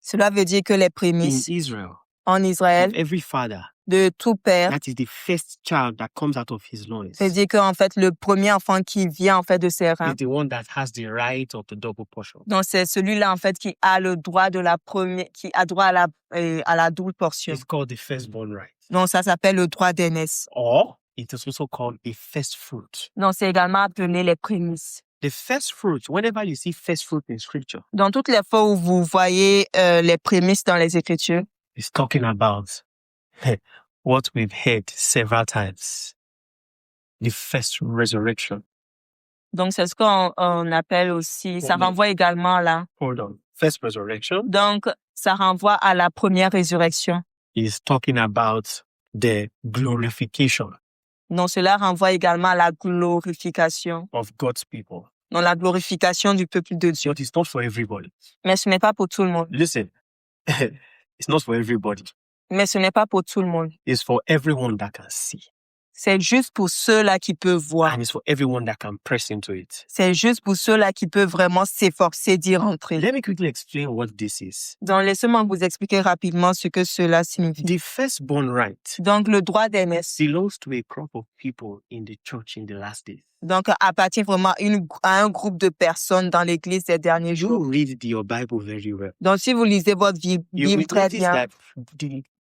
Cela veut dire que les in prémices Israel en of Israël every father, de tout père, that is the first child that comes out of his loins, veut dire qu'en fait, le premier enfant qui vient en fait de ses reins, is the one that has the right of the double portion. donc c'est celui-là en fait qui a le droit de la première, qui a droit à la double portion. It's called the firstborn right. Donc ça s'appelle le droit d'aînesse. Or it is also called a first fruit. Donc c'est également appelé les prémices. The first fruit, whenever you see first fruit in scripture, Dans toutes les fois où vous voyez les prémices dans les Écritures, it's talking about what we've heard several times. The first resurrection. donc c'est ce qu'on appelle aussi, ça Amen. renvoie également là. Hold on. First resurrection Donc ça renvoie à la première résurrection. is talking about the glorification Donc cela renvoie également à la glorification. of God's people. Donc la glorification du peuple de Dieu. But it's not for everybody. Mais ce n'est pas pour tout le monde. Listen, it's not for everybody. Mais ce n'est pas pour tout le monde. It's for everyone that can see. C'est juste pour ceux-là qui peuvent voir. And it's for everyone that can press into it. C'est juste pour ceux-là qui peuvent vraiment s'efforcer d'y rentrer. Let me quickly explain what this is. Donc, laissez-moi vous expliquer rapidement ce que cela signifie. The firstborn right Donc, le droit d'aînesse, belongs to a crop of people in the church in the last days. donc, appartient vraiment à un groupe de personnes dans l'Église des derniers You jours. read your Bible very well. Donc, si vous lisez votre You Bible will très notice bien, that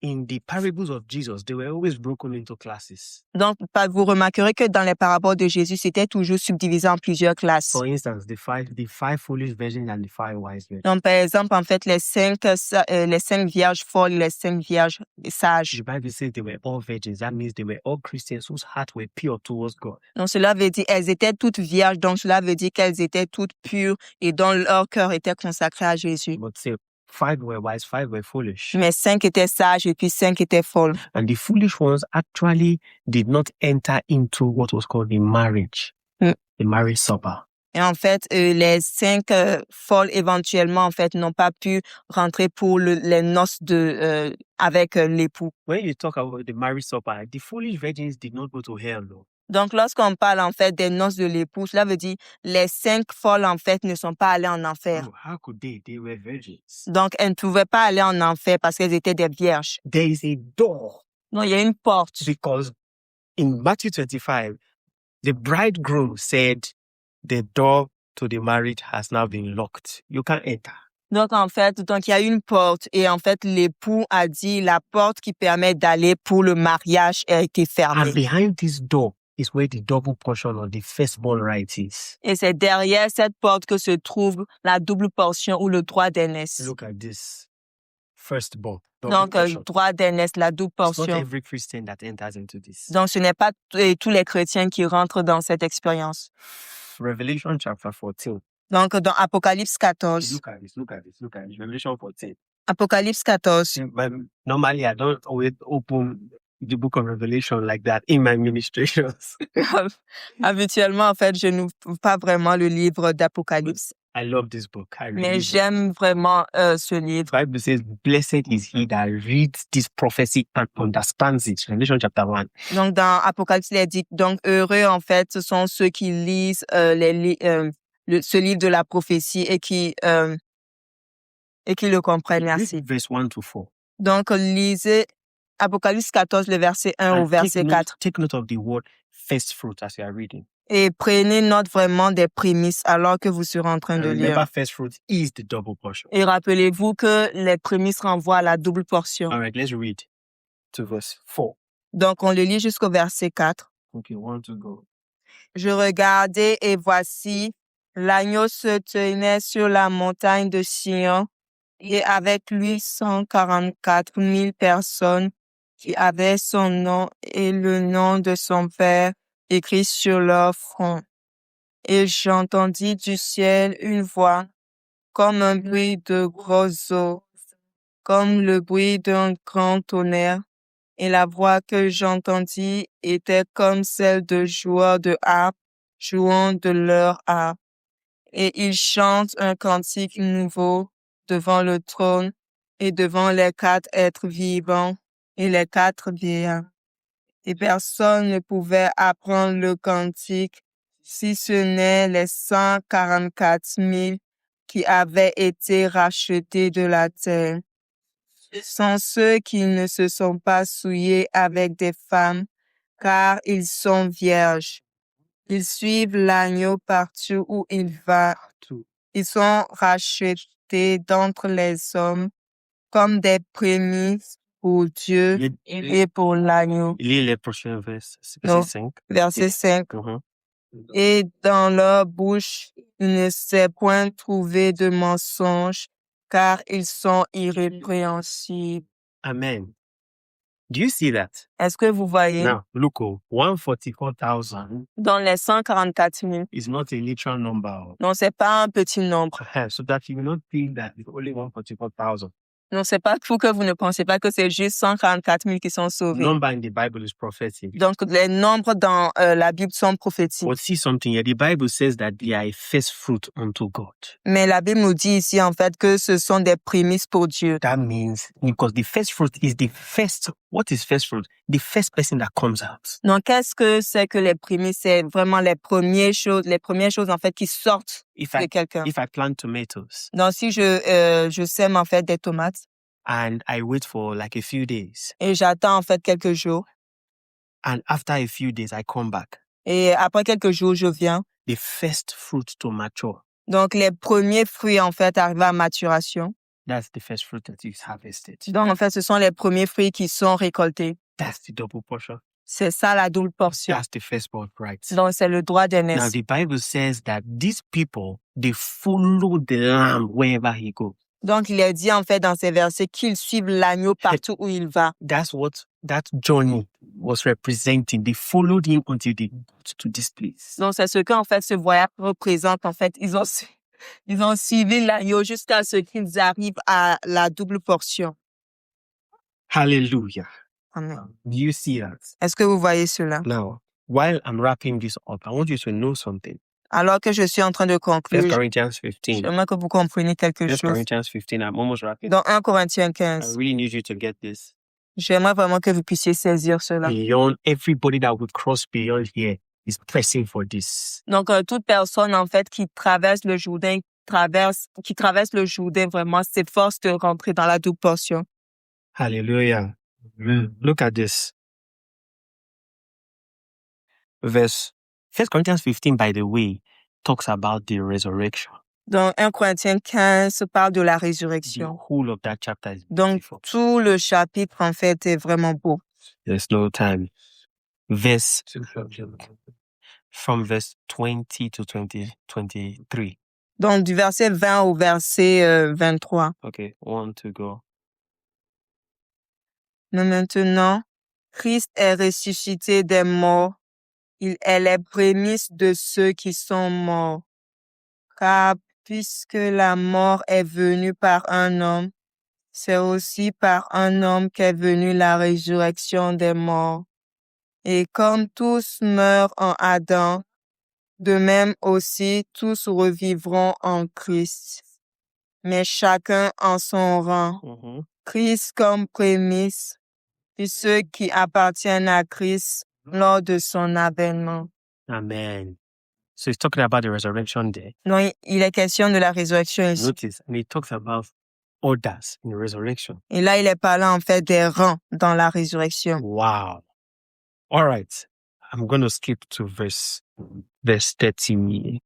in the parables of Jesus, they were always broken into classes. donc, vous remarquerez que dans les paraboles de Jésus, c'était toujours subdivisé en plusieurs classes. For instance, the five foolish virgins and the five wise virgins. Donc, par exemple, en fait, les cinq vierges folles, les 5 vierges sages. The Bible says they were all virgins. That means they were all Christians whose hearts were pure towards God. Donc, cela veut dire, elles étaient toutes vierges, donc cela veut dire qu'elles étaient toutes pures et dont leur cœur était consacré à Jésus. But say 5 were wise, 5 were foolish. Mais 5 étaient sages et puis 5 étaient folles. And the foolish ones actually did not enter into what was called the marriage, Mm. the marriage supper. Et en fait, les 5 folles, éventuellement, en fait, n'ont pas pu rentrer pour les noces avec l'époux. When you talk about the marriage supper, the foolish virgins did not go to hell, though. Donc, lorsqu'on parle, en fait, des noces de l'époux, cela veut dire les 5 folles, en fait, ne sont pas allées en enfer. Oh, how could they? They were virgins. Donc, elles ne pouvaient pas aller en enfer parce qu'elles étaient des vierges. There is a door Donc, il y a une porte. because in Matthew 25, the bridegroom said, the door to the marriage has now been locked. You can't enter. Donc, en fait, il y a une porte et en fait, l'époux a dit la porte qui permet d'aller pour le mariage a été And fermée. behind this door is where the double portion of the firstborn right is. Et c'est derrière cette porte que se trouve la double portion ou le droit d'aînesse. Look at this. Firstborn. Double Donc, portion. droit d'aînesse, la double It's not portion. every Christian that enters into this. Donc, ce n'est pas tous les chrétiens qui rentrent dans cette expérience. Revelation chapter 14. Donc, dans Apocalypse 14. Look at this. Revelation 14. Apocalypse 14. See, normally, I don't always open the book of Revelation like that in my ministrations. Habituellement, en fait, je n'ouvre pas vraiment le livre d'Apocalypse. I love this book. I really Mais do. j'aime vraiment ce livre. The Bible says, blessed is he that reads this prophecy and understands it. Revelation chapter 1. Donc, dans Apocalypse, il est dit, donc, heureux, en fait, ce sont ceux qui lisent ce livre de la prophétie et qui le comprennent. Merci. Read verse 1 to 4. Donc, lisez Apocalypse 14, le verset 1 au And verset 4. take note of the word first fruit as you are reading. Et prenez note vraiment des prémices alors que vous serez en train And de remember, lire. first fruit is the double portion. Et rappelez-vous que les prémices renvoient à la double portion. All right, let's read to verse 4. Donc, on le lit jusqu'au verset 4. Okay, 1 to go. Je regardais et voici, l'agneau se tenait sur la montagne de Sion et avec lui 144 000 personnes qui avaient son nom et le nom de son père écrit sur leur front. Et j'entendis du ciel une voix, comme un bruit de grosses eaux, comme le bruit d'un grand tonnerre. Et la voix que j'entendis était comme celle de joueurs de harpe jouant de leur harpe. Et ils chantent un cantique nouveau devant le trône et devant les 4 êtres vivants et les 4 vieillards. Et personne ne pouvait apprendre le cantique si ce n'est les 144 000 qui avaient été rachetés de la terre. Sont ceux qui ne se sont pas souillés avec des femmes, car ils sont vierges. Ils suivent l'agneau partout où il va. Ils sont rachetés d'entre les hommes comme des prémices pour Dieu et pour l'agneau. Lis les prochains versets. Non. Verset 5. Verset 5. Mhm. Et dans leur bouche, il ne s'est point trouvé de mensonge, car ils sont irrépréhensibles. Amen. Do you see that? Est-ce que vous voyez? Now, look, 144,000 Dans les 144 000. is not a literal number. Non, c'est pas un petit nombre. So that you will not think that it's only 144,000. Non, c'est pas pour que vous ne pensez pas que c'est juste 144 000 qui sont sauvés. Number in the Bible is prophetic. Donc, les nombres dans la Bible sont prophétiques. But see something here. The Bible says that they are a first fruit unto God. Mais la Bible nous dit ici, en fait, que ce sont des prémices pour Dieu. That means, because the first fruit is the first, what is first fruit? The first person that comes out. Donc, qu'est-ce que c'est que les prémices? C'est vraiment les premières choses, en fait, qui sortent If de I, quelqu'un. if I plant tomatoes Donc, si je sème, en fait, des tomates and I wait for like a few days, et j'attends, en fait, quelques jours, and after a few days I come back, et après quelques jours, je viens. the first fruit to mature, Donc, les premiers fruits, en fait, arrivent à maturation. that's the first fruit that is harvested. Donc, en fait, ce sont les premiers fruits qui sont récoltés. That's the double portion. C'est ça la double portion. That's the first birthright. Donc, c'est le droit Now, d'aînesse. the Bible says that these people, they follow the lamb wherever he goes. Donc, il est dit, en fait, dans ces versets, qu'ils suivent l'agneau partout où il va. That's what that journey was representing. They followed him until they got to this place. Donc, c'est ce qu'en fait, ce voyage représente. En fait, ils ont suivi l'agneau jusqu'à ce qu'ils arrivent à la double portion. Hallelujah. Amen. Do you see that? Est-ce que vous voyez cela? Now, while I'm wrapping this up, I want you to know something. Alors que je suis en train de 1 conclure, Corinthians 15. j'aimerais que vous compreniez quelque 1 chose. Corinthians 15. I'm almost wrapping. Dans 1 Corinthiens I 15, really need you to get this. j'aimerais vraiment que vous puissiez saisir cela. Beyond everybody that would cross beyond here is pressing for this. Donc, toute personne, en fait, qui traverse le Jourdain, qui traverse le Jourdain, vraiment, s'efforce de rentrer dans la double portion. Hallelujah. Look at this. Verse 1 Corinthians 15, by the way, talks about the resurrection. Dans 1 Corinthiens 15 parle de la The résurrection. whole of that chapter is Donc, beautiful. tout le chapitre, en fait, est vraiment beau. There's no time. From verse 20 to 23. Donc, du verset 20 au verset 23. Okay, 1 to go. Mais maintenant, Christ est ressuscité des morts. Il est les prémices de ceux qui sont morts. Car puisque la mort est venue par un homme, c'est aussi par un homme qu'est venue la résurrection des morts. Et comme tous meurent en Adam, de même aussi tous revivront en Christ. Mais chacun en son rang. Mhm. Christ comme prémisse, puis ceux qui appartiennent à Christ lors de son avènement. Amen. So he's talking about the resurrection there. Donc, il est question de la résurrection ici. Notice, and he talks about orders in the resurrection. Et là, il est parlé en fait des rangs dans la résurrection. Wow. All right. I'm going to skip to verse 37.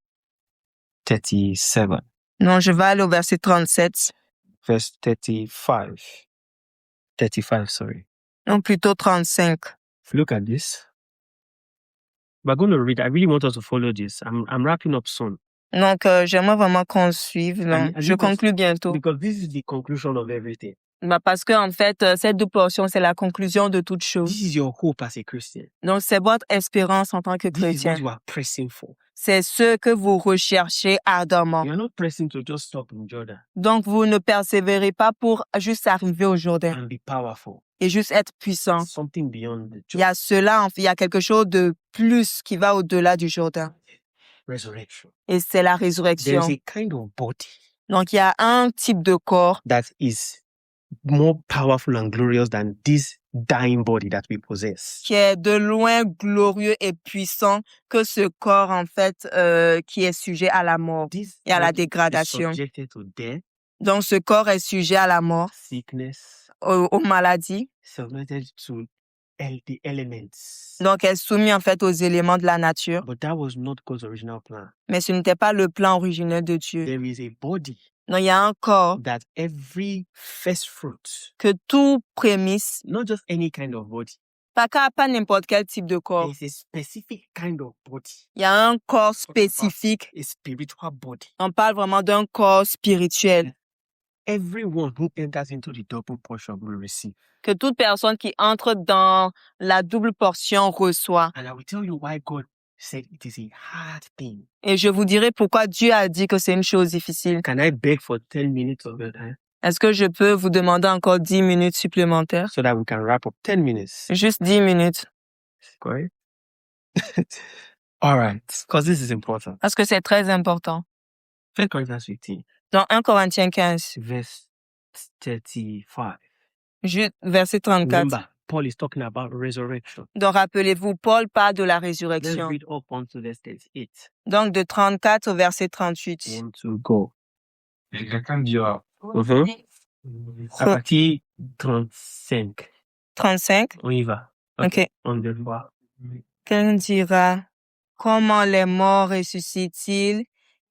Non, je vais aller au verset 37. Verse 35. 35, sorry. Non, plutôt 35. Look at this. We're going to read. I really want us to follow this. I'm wrapping up soon. Donc, j'aimerais vraiment qu'on suive. Donc, And je because- conclue bientôt. Because this is the conclusion of everything. Bah, parce que, en fait, cette double portion, c'est la conclusion de toute chose. This is your hope as a Christian. Donc, c'est votre espérance en tant que This is what chrétien. you are pressing for. c'est ce que vous recherchez ardemment. You are not pressing to just stop in Jordan Donc, vous ne persévérez pas pour juste arriver au Jourdain and be powerful. et juste être puissant. There's something beyond the Il y a cela, il y a quelque chose de plus qui va au-delà du Jourdain. resurrection. Et c'est la There résurrection. is a kind of body Donc, il y a un type de corps that is more powerful and glorious than this dying body that we possess. qui est de loin glorieux et puissant que ce corps, en fait, qui est sujet à la mort This et à la body is dégradation. subjected to death, Donc, ce corps est sujet à la mort, sickness, aux maladies. submitted to the elements. Donc, est soumis, en fait, aux éléments de la nature. But that was not God's original plan. Mais ce n'était pas le plan originel de Dieu. There is a body Donc, il y a un corps that every first fruit, que tout prémisse, not just any kind of body, pas n'importe quel type de corps. there's a specific kind of body, Il y a un corps spécifique. a spiritual body. On parle vraiment d'un corps spirituel Everyone who enters into the double portion will receive. que toute personne qui entre dans la double portion reçoit. And I will tell you why God said it is a hard thing. Et je vous dirai pourquoi Dieu a dit que c'est une chose difficile. Can I beg for 10 minutes of your time Est-ce que je peux vous demander encore 10 minutes supplémentaires? so that we can wrap up 10 minutes? Juste 10 minutes. Correct? All right. Because this is important. Parce que c'est très important. 1 Corinthians 15, Dans 1 Corinthiens 15, verse 35. juste verset 34. Remember, Paul is talking about resurrection. Donc, rappelez-vous, Paul parle de la Let's résurrection. read up onto verse 38. Donc, de 34 au verset 38. I want to go. Et quelqu'un dira, À partir 35. 35. On y va. OK. On le voit. Quelqu'un dira, comment les morts ressuscitent-ils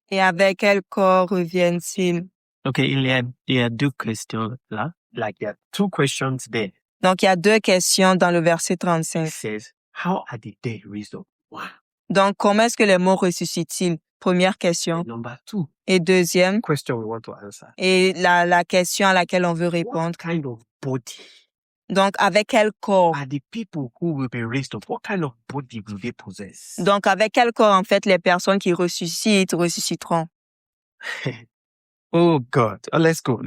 et avec quel corps reviennent-ils? OK, il y a deux questions là. Like there are two questions there. Donc, il y a deux questions dans le verset It 35. says, how are the dead raised up? Wow. Donc, comment est-ce que les morts ressuscitent-ils? Première question. And number two, Et deuxième, question we want to answer. et la question à laquelle on veut What répondre. kind of body Donc, avec quel corps? are the people who will be raised up? What kind of body will they possess? Donc, avec quel corps, en fait, les personnes qui ressusciteront? Oh God. Oh, let's go.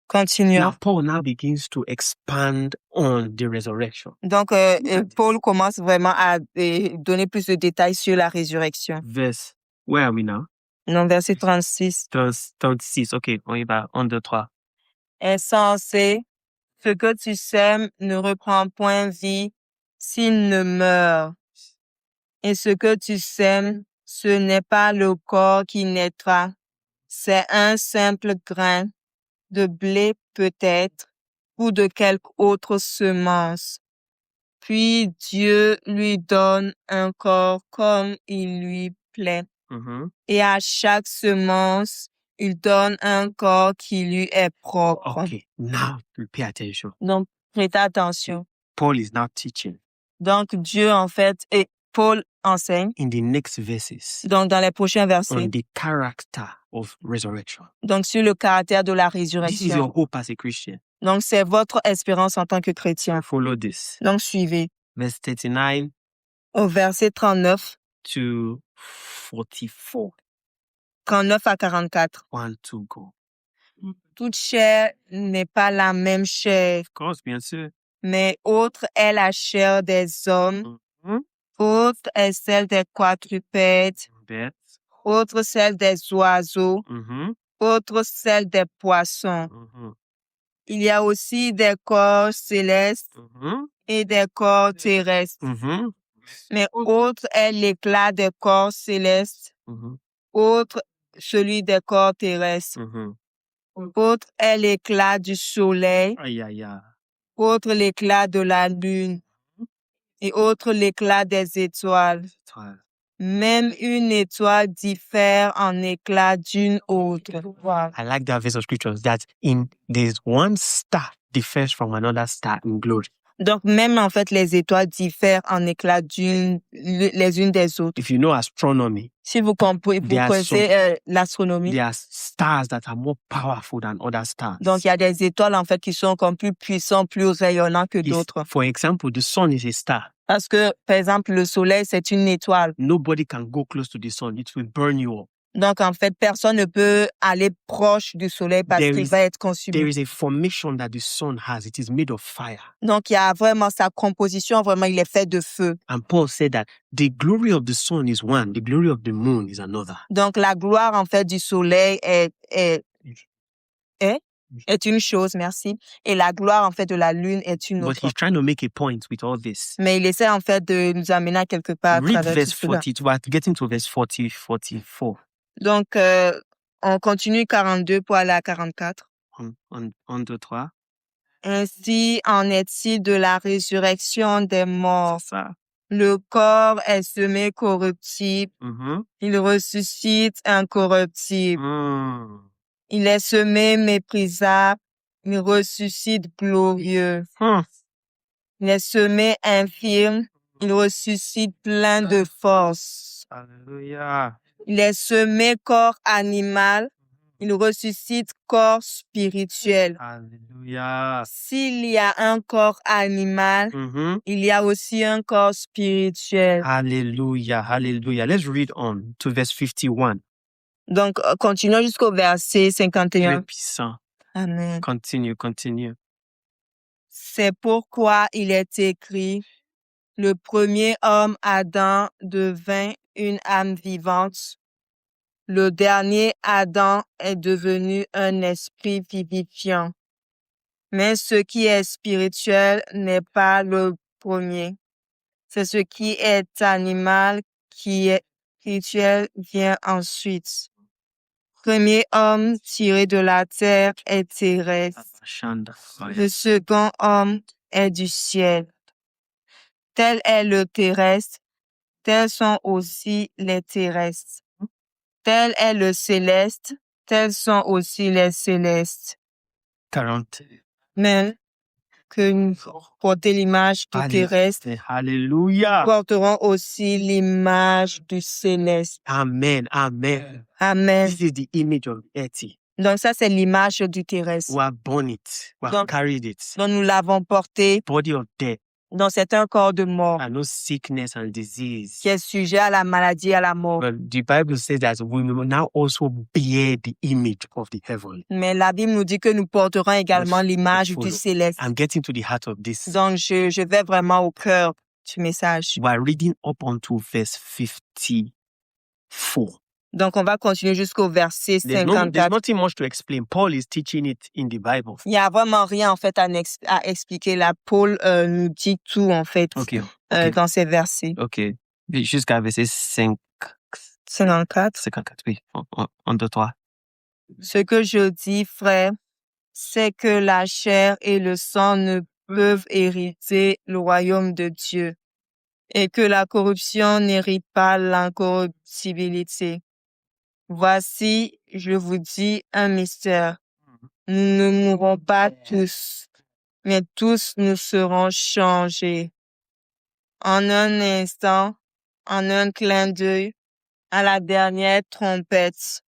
Continuons. Now, Paul now begins to expand on the resurrection. Donc, Paul commence vraiment à donner plus de détails sur la résurrection. Verse, where are we now? Donc, verset 36. 36. OK, on y va. 1, 2, 3. Insensé, ce que tu sèmes ne reprend point vie s'il ne meurt. Et ce que tu sèmes, ce n'est pas le corps qui naîtra, c'est un simple grain de blé peut-être ou de quelque autre semence. Puis Dieu lui donne un corps comme il lui plaît. Mm-hmm. Et à chaque semence, il donne un corps qui lui est propre. Okay, now pay attention. Donc, prêtez attention. Paul is now teaching Donc, Dieu, en fait, et Paul enseigne, in the next verses donc dans les prochains on versets, the character of resurrection. donc sur le caractère de la This is your résurrection. hope as a Christian. Donc, c'est votre espérance en tant que chrétien. Follow this. Donc, suivez. Verse 39 Au verset 39, to 44. 39 à 44. 1, 2, go. Toute chair n'est pas la même chair, Of course, bien sûr. mais autre est la chair des hommes, Mhm. autre est celle des quadrupèdes, Beth. autre celle des oiseaux, Mhm. autre celle des poissons. Mhm. Il y a aussi des corps célestes Mhm. et des corps terrestres. Mhm. Mais autre est l'éclat des corps célestes, Mhm. autre celui des corps terrestres. Mhm. Autre est l'éclat du soleil, Aïe, aïe, aïe. autre l'éclat de la lune et autre l'éclat des étoiles. Étoile. Même une étoile diffère en éclat d'une autre. Wow. I like that verse of scriptures that there's one star differs from another star in glory. Donc, même en fait, les étoiles diffèrent en éclat les unes des autres. If you know astronomy, Si vous There are connaissez l'astronomie, there are stars that are more powerful than other stars. donc il y a des étoiles en fait qui sont comme plus puissants, plus rayonnants que d'autres. For example, the sun is a star. Parce que, par exemple, le soleil, c'est une étoile. Nobody can go close to the sun. It will burn you up. Donc, en fait, personne ne peut aller proche du soleil parce There qu'il is- va être There consumé. is a formation that the sun has. It is made of fire. Donc, il y a vraiment sa composition, vraiment, il est fait de feu. And Paul said that the glory of the sun is one, the glory of the moon is another. Donc, la gloire, en fait, du soleil est une chose, merci. Et la gloire, en fait, de la lune est une But autre. he's trying to make a point with all this. Mais il essaie, en fait, de nous amener à quelque part à Read travers verse tout cela. 40. We're getting to verse 40, 44 Donc, on continue 42 pour aller à 44. on 2, 3. Ainsi en est-il de la résurrection des morts. C'est ça. Le corps est semé corruptible, Mhm. il ressuscite incorruptible. Mm. Il est semé méprisable, il ressuscite glorieux. Hmm. Il est semé infirme, il ressuscite plein de force. Hallelujah. Il est semé corps animal, il ressuscite corps spirituel. Hallelujah. S'il y a un corps animal, Mhm. il y a aussi un corps spirituel. Hallelujah. Hallelujah. Let's read on to verse 51. Donc, continuons jusqu'au verset 51. Très puissant. Amen. Continue. C'est pourquoi il est écrit, le premier homme Adam devint une âme vivante. Le dernier Adam est devenu un esprit vivifiant. Mais ce qui est spirituel n'est pas le premier. C'est ce qui est animal qui est spirituel vient ensuite. Premier homme tiré de la terre est terrestre. Shanda. Le second homme est du ciel. Tel est le terrestre, tels sont aussi les terrestres. Tel est le céleste, tels sont aussi les célestes. 40. Mais que nous portons l'image du terrestre, Hallelujah. porterons aussi l'image du céleste. Amen. Amen. Amen. This is the image of earth. Donc ça, c'est l'image du terrestre. We have borne it. We have Donc- carried it. Donc nous l'avons porté. Body of death Donc c'est un corps de mort and no sickness and disease. qui est sujet à la maladie et à la mort. But the Bible says that we will now also bear the image of the heaven. Mais la Bible nous dit que nous porterons également Yes, l'image yes, du follow. céleste. I'm getting to the heart of this. Donc je vais vraiment au cœur du message. We are reading up onto verse 54. Donc on va continuer jusqu'au verset There's 54. nothing much to explain. Paul is teaching it in the Bible. Il y a vraiment rien en fait à expliquer. Là, Paul nous dit tout en fait Okay. dans ces versets. Okay. Jusqu'à verset 5. 54. 54, oui. 1, 2, 3. Ce que je dis, frère, c'est que la chair et le sang ne peuvent hériter le royaume de Dieu et que la corruption n'hérite pas l'incorruptibilité. Voici, je vous dis un mystère. Nous ne mourrons pas tous, mais tous nous serons changés. En un instant, en un clin d'œil, à la dernière trompette.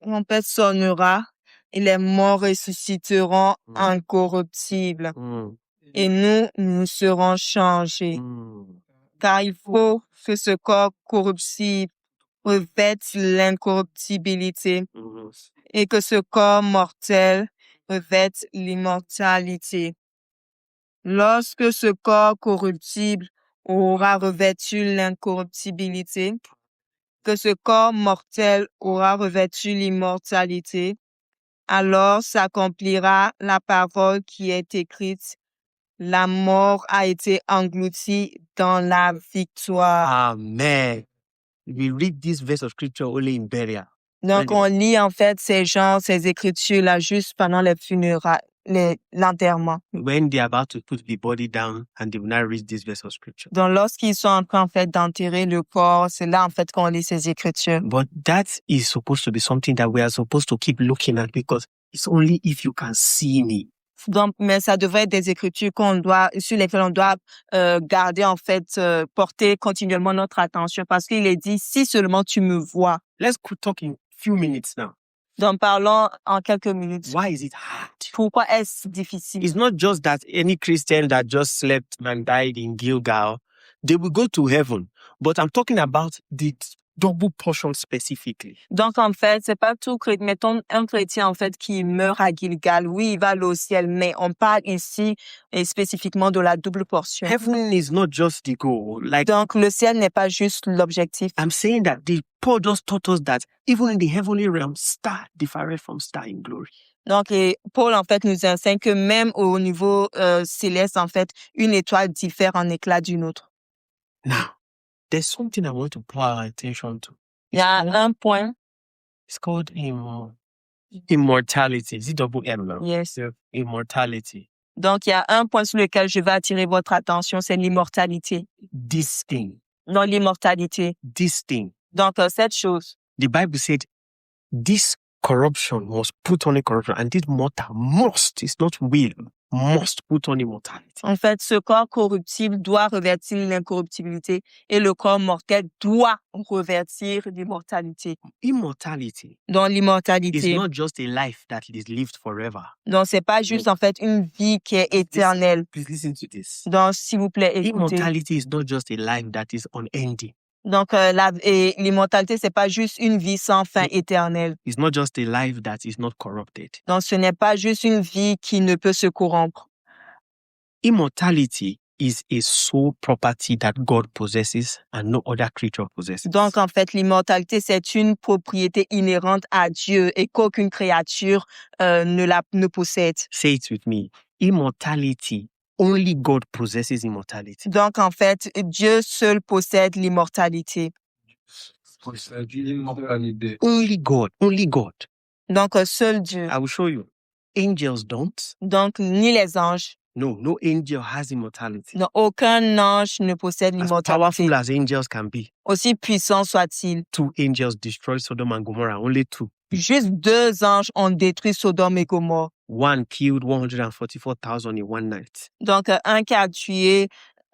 Trompette sonnera et les morts ressusciteront incorruptibles. Et nous serons changés. Car il faut que ce corps corruptible revête l'incorruptibilité et que ce corps mortel revête l'immortalité. Lorsque ce corps corruptible aura revêtu l'incorruptibilité, que ce corps mortel aura revêtu l'immortalité, alors s'accomplira la parole qui est écrite. La mort a été engloutie dans la victoire. Amen. We read this verse of scripture only in burial. Donc, on lit en fait ces écritures-là juste pendant les funérailles, l'enterrement. When they are about to put the body down and they will now read this verse of scripture. Donc, lorsqu'ils sont en train en fait d'enterrer le corps, c'est là en fait qu'on lit ces écritures. But that is supposed to be something that we are supposed to keep looking at because it's only if you can see me Donc, mais ça devrait être des écritures sur lesquelles on doit garder, en fait, porter continuellement notre attention, parce qu'il est dit, si seulement tu me vois. Let's talk in few minutes now. Donc, parlons en quelques minutes. Why is it hard? Pourquoi est-ce difficile? It's not just that any Christian that just slept and died in Gilgal, they will go to heaven. But I'm talking about the double portion specifically. Donc, en fait, c'est pas tout chrétien. Mettons un chrétien, en fait, qui meurt à Gilgal. Oui, il va aller au ciel, mais on parle ici et spécifiquement de la double portion. Heaven is not just the goal. Like, Donc, le ciel n'est pas juste l'objectif. I'm saying that Paul just taught us that even in the heavenly realm, star different from star in glory. Donc, et Paul, en fait, nous enseigne que même au niveau céleste, en fait, une étoile diffère en éclat d'une autre. Now, there's something I want to pay our attention to. Il y a un point. It's called immortality. Is it double M now? Yes. Immortality. Donc, il y a un point sur lequel je vais attirer votre attention, c'est l'immortalité. This thing. Non, l'immortalité. This thing. Donc, cette chose. The Bible said this corruption must put on a corruption, and this mortal must, it's not will, must put on immortality. En fait, ce corps corruptible doit revêtir l'incorruptibilité et le corps mortel doit revêtir l'immortalité. Immortality. Donc, l'immortalité. It's not just a life that is lived forever. Donc, c'est pas juste, en fait, une vie qui est éternelle. Please listen to this. Donc, s'il vous plaît, écoutez. Immortality is not just a life that is unending. Donc, l'immortalité, c'est pas juste une vie sans fin éternelle. It's not just a life that is not corrupted. Donc, ce n'est pas juste une vie qui ne peut se corrompre. Immortality is a sole property that God possesses and no other creature possesses. Donc, en fait, l'immortalité, c'est une propriété inhérente à Dieu et qu'aucune créature ne possède. Say it with me. Immortality. Only God possesses immortality. Donc, en fait, Dieu seul possède l'immortalité. Only God. Only God. Donc, seul Dieu. I will show you. Angels don't. Donc, ni les anges. No angel has immortality. Non, aucun ange ne possède As l'immortalité. powerful as angels can be. Aussi puissant soit-il. 2 angels destroyed Sodom and Gomorrah. Only 2. Juste 2 anges ont détruit Sodome et Gomorrhe. 1 killed 144,000 in one night. Donc, un qui a tué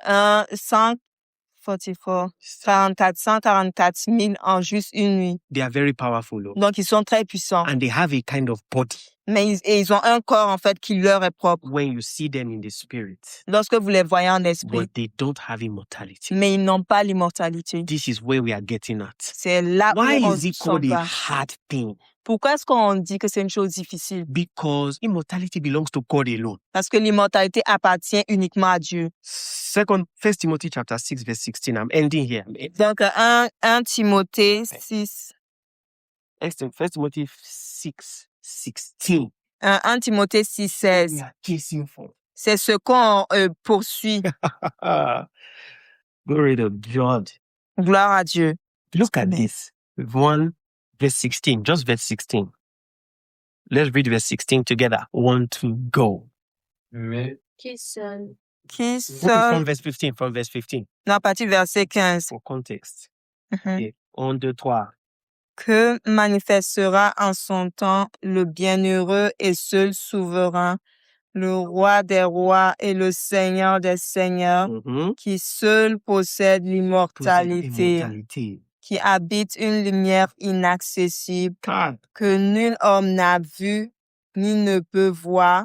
144 000 en juste une nuit. They are very powerful. Though. Donc, ils sont très puissants. And they have a kind of body. Mais ils ont un corps, en fait, qui leur est propre. When you see them in the spirit. Lorsque vous les voyez en esprit. But they don't have immortality. Mais ils n'ont pas l'immortalité. This is where we are getting at. C'est là Why où on is it called a hard thing? Pourquoi est-ce qu'on dit que c'est une chose difficile? Because immortality belongs to God alone. Parce que l'immortalité appartient uniquement à Dieu. 1 Timothy chapter 6 verse 16. I'm ending here. Donc, 1 Timothée 6. 1 Timothy 6, 16. 1 Timothée 6, 16. We are chasing for. C'est ce qu'on poursuit. Glory to God. Gloire à Dieu. Look at this. 1 verse 16. Just verse 16. Let's read verse 16 together. 1, 2, go. Mais Qui seul? Qui From seul... verse 15. From verse 15. Non, à partir du verset 15. For context. Mhm. Okay. 1, 2, 3. Que manifestera en son temps le bienheureux et seul souverain, le roi des rois et le seigneur des seigneurs, qui seul possède l'immortalité, Immortality. qui habite une lumière inaccessible, God. que nul homme n'a vu ni ne peut voir,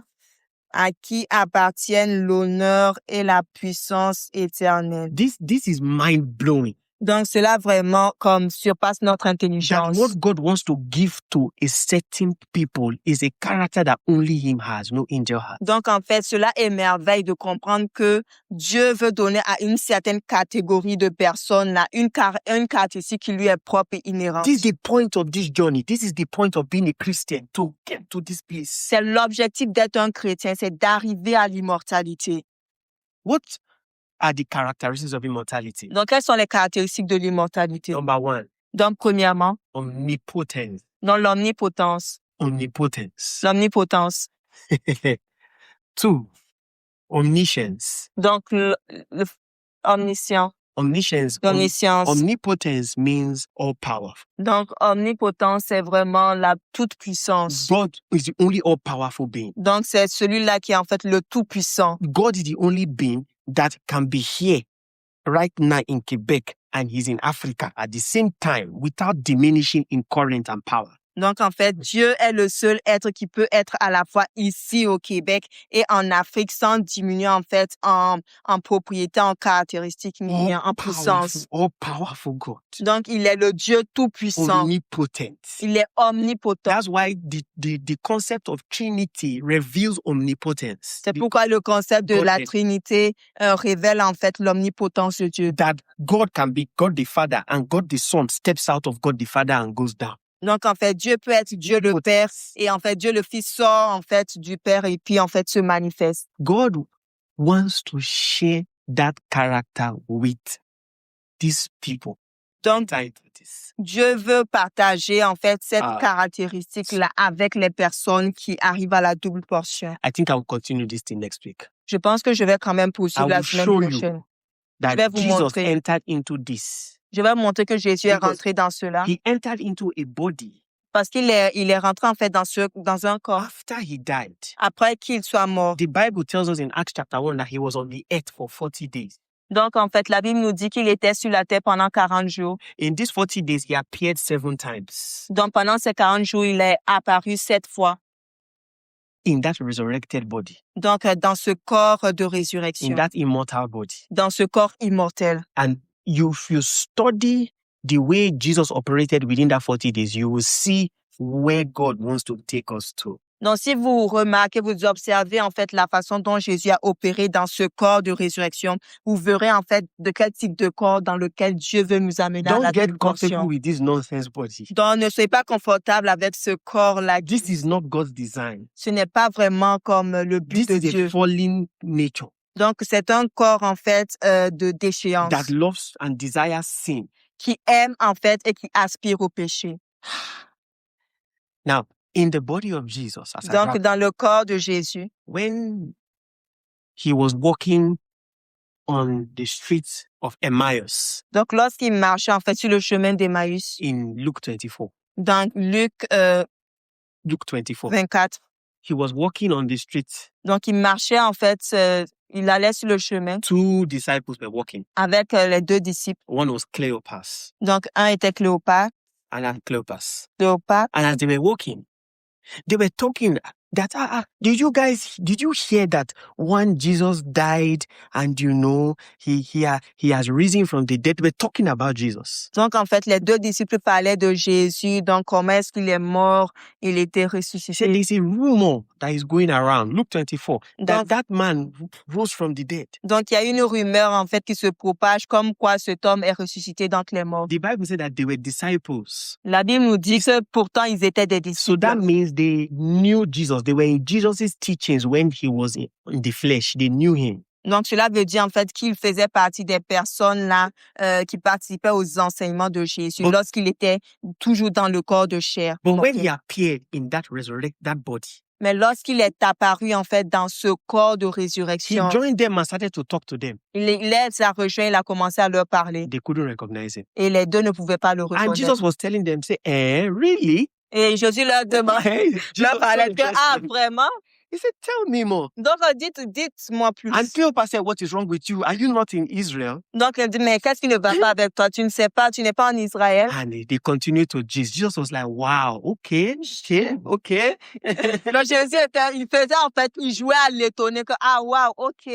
à qui appartiennent l'honneur et la puissance éternelle. This is mind-blowing. Donc, cela vraiment comme surpasse notre That intelligence. what God wants to give to a certain people is a character that only Him has, no angel has. Donc, en fait, cela émerveille de comprendre que Dieu veut donner à une certaine catégorie de personnes là, une caractéristique qui lui est propre et inhérente. This is the point of this journey. This is the point of being a Christian, to get to this place. C'est l'objectif d'être un chrétien, c'est d'arriver à l'immortalité. What are the characteristics of immortality? Donc, quelles sont les caractéristiques de l'immortalité? Number 1, Donc, premièrement, omnipotence. dans l'omnipotence. Omnipotence. L'omnipotence. 2, omniscience. Donc, omniscient. Omniscience, Omniscience. omnipotence means all powerful. Donc, omnipotence, c'est vraiment la toute-puissance. God is the only all powerful being. Donc, c'est celui-là qui est en fait le tout-puissant. God is the only being that can be here right now in Quebec and he's in Africa at the same time without diminishing in current and power. Donc, en fait, Dieu est le seul être qui peut être à la fois ici au Québec et en Afrique sans diminuer, en fait, en propriété, en caractéristiques, mais en puissance. All powerful God. Donc, il est le Dieu tout-puissant. Omnipotent. Il est omnipotent. That's why the concept of Trinity reveals omnipotence. C'est pourquoi le concept de la Trinité révèle, en fait, l'omnipotence de Dieu. That God can be God the Father and God the Son steps out of God the Father and goes down. Donc, en fait, Dieu peut être Dieu le Père et en fait, Dieu le Fils sort en fait du Père et puis en fait se manifeste. God wants to share that character with these people. Donc, Dieu veut partager en fait cette caractéristique-là avec les personnes qui arrivent à la double portion. I think I will continue this thing next week. Je pense que je vais quand même poursuivre la semaine prochaine. That Je vais vous Jesus montrer. entered into this. Je vais montrer que Jésus est Because rentré dans cela He entered into a body parce qu'il est rentré en fait dans un corps after he died. après qu'il soit mort. The Bible tells us in Acts chapter 1 that he was on the earth for 40 days. Donc, en fait, la Bible nous dit qu'il était sur la terre pendant 40 jours. In these 40 days, he appeared 7 times Donc, pendant ces 40 jours, il est apparu 7 fois. in that resurrected body, Donc, dans ce corps de in résurrection, that immortal body. dans ce corps immortel. And if you study the way Jesus operated within that 40 days, you will see where God wants to take us to. Donc, si vous remarquez, vous observez en fait la façon dont Jésus a opéré dans ce corps de résurrection, vous verrez en fait de quel type de corps dans lequel Dieu veut nous amener à Don't la get double comfortable portion. with this nonsense body. Donc, ne soyez pas confortable avec ce corps-là. This is not God's design. Ce n'est pas vraiment comme le but This de is a Dieu. fallen nature Donc, c'est un corps en fait de déchéance that loves and desires sin. qui aime en fait et qui aspire au péché. Now, in the body of Jesus, as I Donc, wrap, dans le corps de Jésus, when he was walking on the streets of Emmaus donc lorsqu'il marchait en fait sur le chemin d'Emmaüs, in Luke 24, dans Luc Luke 24, 24, he was walking on the streets. donc il marchait en fait, il allait sur le chemin 2 disciples were walking. avec les 2 disciples. One was Cleopas, Donc, un était Cléopas, and Cleopas. Cléopas. And as they were walking, they were talking that, did you hear that when Jesus died and he has risen from the dead? They were talking about Jesus. Donc, en fait, les 2 disciples parlaient de Jésus. Donc, comment est-ce qu'il est mort? Il était He said ressuscité. there's a rumor that is going around, Luke 24, Donc, that man rose from the dead. donc, il y a une rumeur, en fait, qui se propage comme quoi cet homme est ressuscité d'entre les morts. The Bible said that they were disciples. La Bible nous dit que pourtant, ils étaient des So that disciples. means they knew Jesus. They were in Jesus' teachings when he was in the flesh. They knew him. Donc, cela veut dire, en fait, qu'il faisait partie des personnes là qui participaient aux enseignements de Jésus But- lorsqu'il était toujours dans le corps de chair. But when mortel. he appeared in that that body, Mais lorsqu'il est apparu, en fait, dans ce corps de he résurrection, joined them and started to talk to them. il les a rejoints, il a commencé à leur parler. They couldn't recognize him. Et les 2 ne pouvaient pas le And reconnaître. Jesus was telling them, say, really? Et Jésus leur demandait, Hey, leur Jesus parlait so que, ah, interesting. vraiment? He said, tell me more. Donc, dites-moi plus. And Cleopas said, what is wrong with you? Are you not in Israel? Donc, elle dit, mais qu'est-ce qui ne va pas avec toi? Tu ne sais pas, tu n'es pas en Israël. And they continued to gist. Jesus was like, wow, okay. Donc, Jésus il faisait, en fait, il jouait à l'étonner que, ah, wow, ok.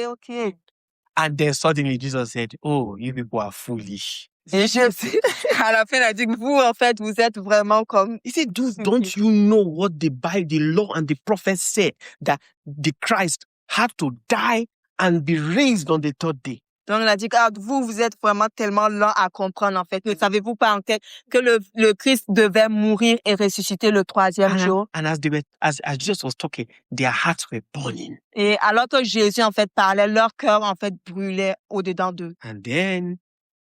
And then suddenly Jesus said, oh, you people are foolish. Et Jésus, à la fin, il a dit, vous, en fait, vous êtes vraiment comme, He said, don't you know what the Bible, the law and the prophets said, that the Christ had to die and be raised on the 3rd day? donc, il a dit, ah, vous êtes vraiment tellement lent à comprendre, en fait. Ne savez-vous pas, en fait, que le Christ devait mourir et ressusciter le 3e jour? And as Jesus was talking, their hearts were burning. Et alors que Jésus, en fait, parlait, leur cœur, en fait, brûlait au-dedans d'eux. And then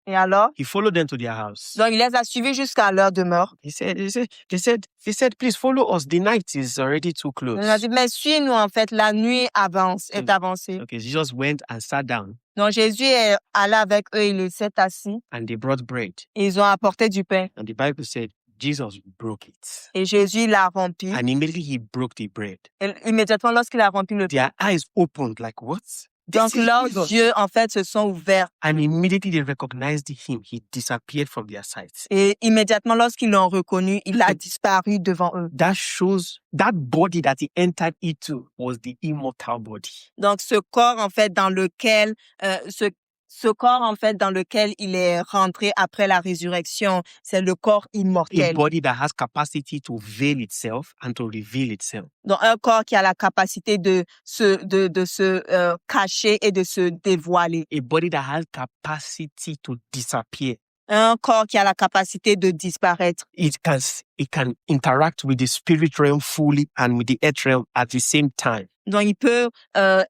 Et alors? He followed them to their house. Donc, il les a suivis jusqu'à leur demeure. He said, please follow us. The night is already too close. Il a dit, mais suis-nous, en fait, la nuit est avancée. Okay, Jesus went and sat down, Donc, Jésus est allé avec eux, il s'est assis. and they brought bread. Et ils ont apporté du pain. And the Bible said Jesus broke it. Et Jésus l'a rempli. And immediately he broke the bread. Et immédiatement, lorsqu'il a rempli le pain, Their eyes opened like, what? donc This is leurs Jesus. yeux, en fait, se sont ouverts. And immediately they recognized him. He disappeared from their sight. Et immédiatement, lorsqu'ils l'ont reconnu, il a disparu devant eux. That shows that body that he entered into was the immortal body. Donc, ce corps, en fait, dans lequel, ce corps, en fait, dans lequel il est rentré après la résurrection, c'est le corps A immortel. body that has capacity to veil itself and to reveal itself. Donc, un corps qui a la capacité de se cacher et de se dévoiler. A body that has capacity to disappear. Un corps qui a la capacité de disparaître. It can interact with the spirit realm fully and with the earth realm at the same time. Donc, il peut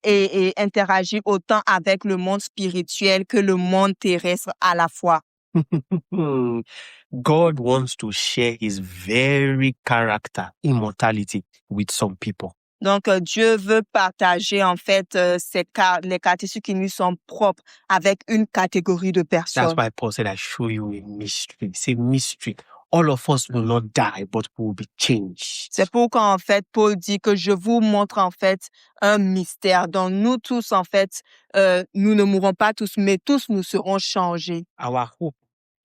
et interagir autant avec le monde spirituel que le monde terrestre à la fois. God wants to share his very character, immortality, with some people. Donc, Dieu veut partager, en fait, les caractéristiques qui lui sont propres avec une catégorie de That's personnes. why Paul said, I show you a mystery. It's a mystery. All of us will not die, but we will be changed. C'est pourquoi, en fait, Paul dit que je vous montre, en fait, un mystère. Donc, nous tous, en fait, nous ne mourrons pas tous, mais tous nous serons changés. Our hope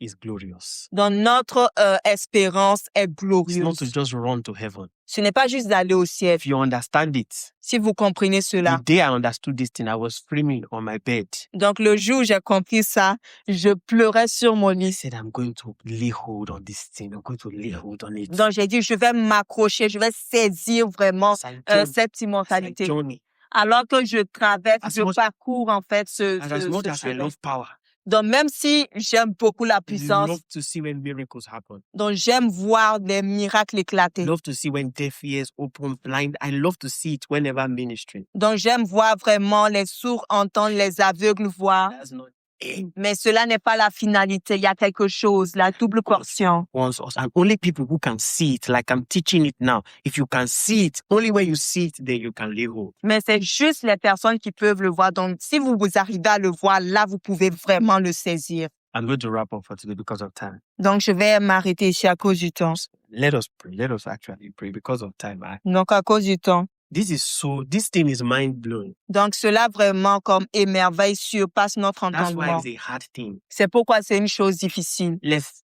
is glorious. Donc, notre espérance est It's not glorieuse. to just run to heaven. Ce n'est pas juste d'aller au ciel. If you understand it, Si vous comprenez cela. the day I understood this thing, I was screaming on my bed. Donc, le jour où j'ai compris ça, je pleurais sur mon I lit. said, I'm going to lay hold on this thing. I'm going to lay hold on it. Donc, j'ai dit, je vais m'accrocher, je vais saisir vraiment It's a journey. cette It's a immortalité. journey. Alors que je traverse, As je much- parcours, en fait, And as much ce as I chemin. love power, Donc, même si j'aime beaucoup la I puissance, love to see when miracles happen. donc j'aime voir les miracles I éclater. love to see when deaf ears open, blind. I love to see it whenever ministry. Donc, j'aime voir vraiment les sourds entendre, les aveugles voir. That's not aim Mais cela n'est pas la finalité. Il y a quelque chose, la double portion. wants us. And only people who can see it, like I'm teaching it now. If you can see it, only when you see it, then you can lay hold. Mais c'est juste les personnes qui peuvent le voir. Donc, si vous arrivez à le voir, là, vous pouvez vraiment le saisir. I'm going to wrap up for today because of time. Donc, je vais m'arrêter ici à cause du temps. Let us pray. Let us actually pray because of time. Donc, à cause du temps. This thing is mind blowing. Donc, cela vraiment comme émerveille, surpasse notre That's why entendement. it's a hard thing. C'est pourquoi c'est une chose difficile. Let's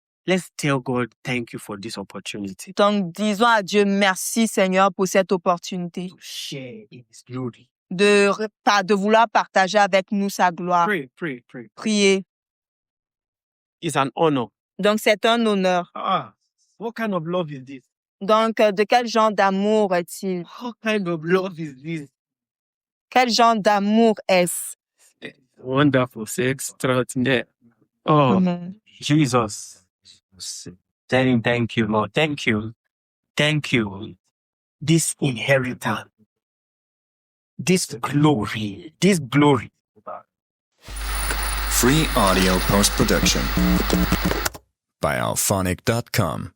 tell God thank you for this opportunity Donc, disons à Dieu merci, Seigneur, pour cette opportunité to share in His glory. de vouloir partager avec nous sa gloire. Pray. Prier. It's an honor. Donc, c'est un honneur. What kind of love is this? Donc, de quel genre d'amour est-il? What kind of love is this? Quel genre d'amour est-ce? Wonderful, c'est extraordinaire. Oh, Amen. Jesus. Thank you, Lord. Thank you. This inheritance, this glory. Free audio post-production by alphonic.com.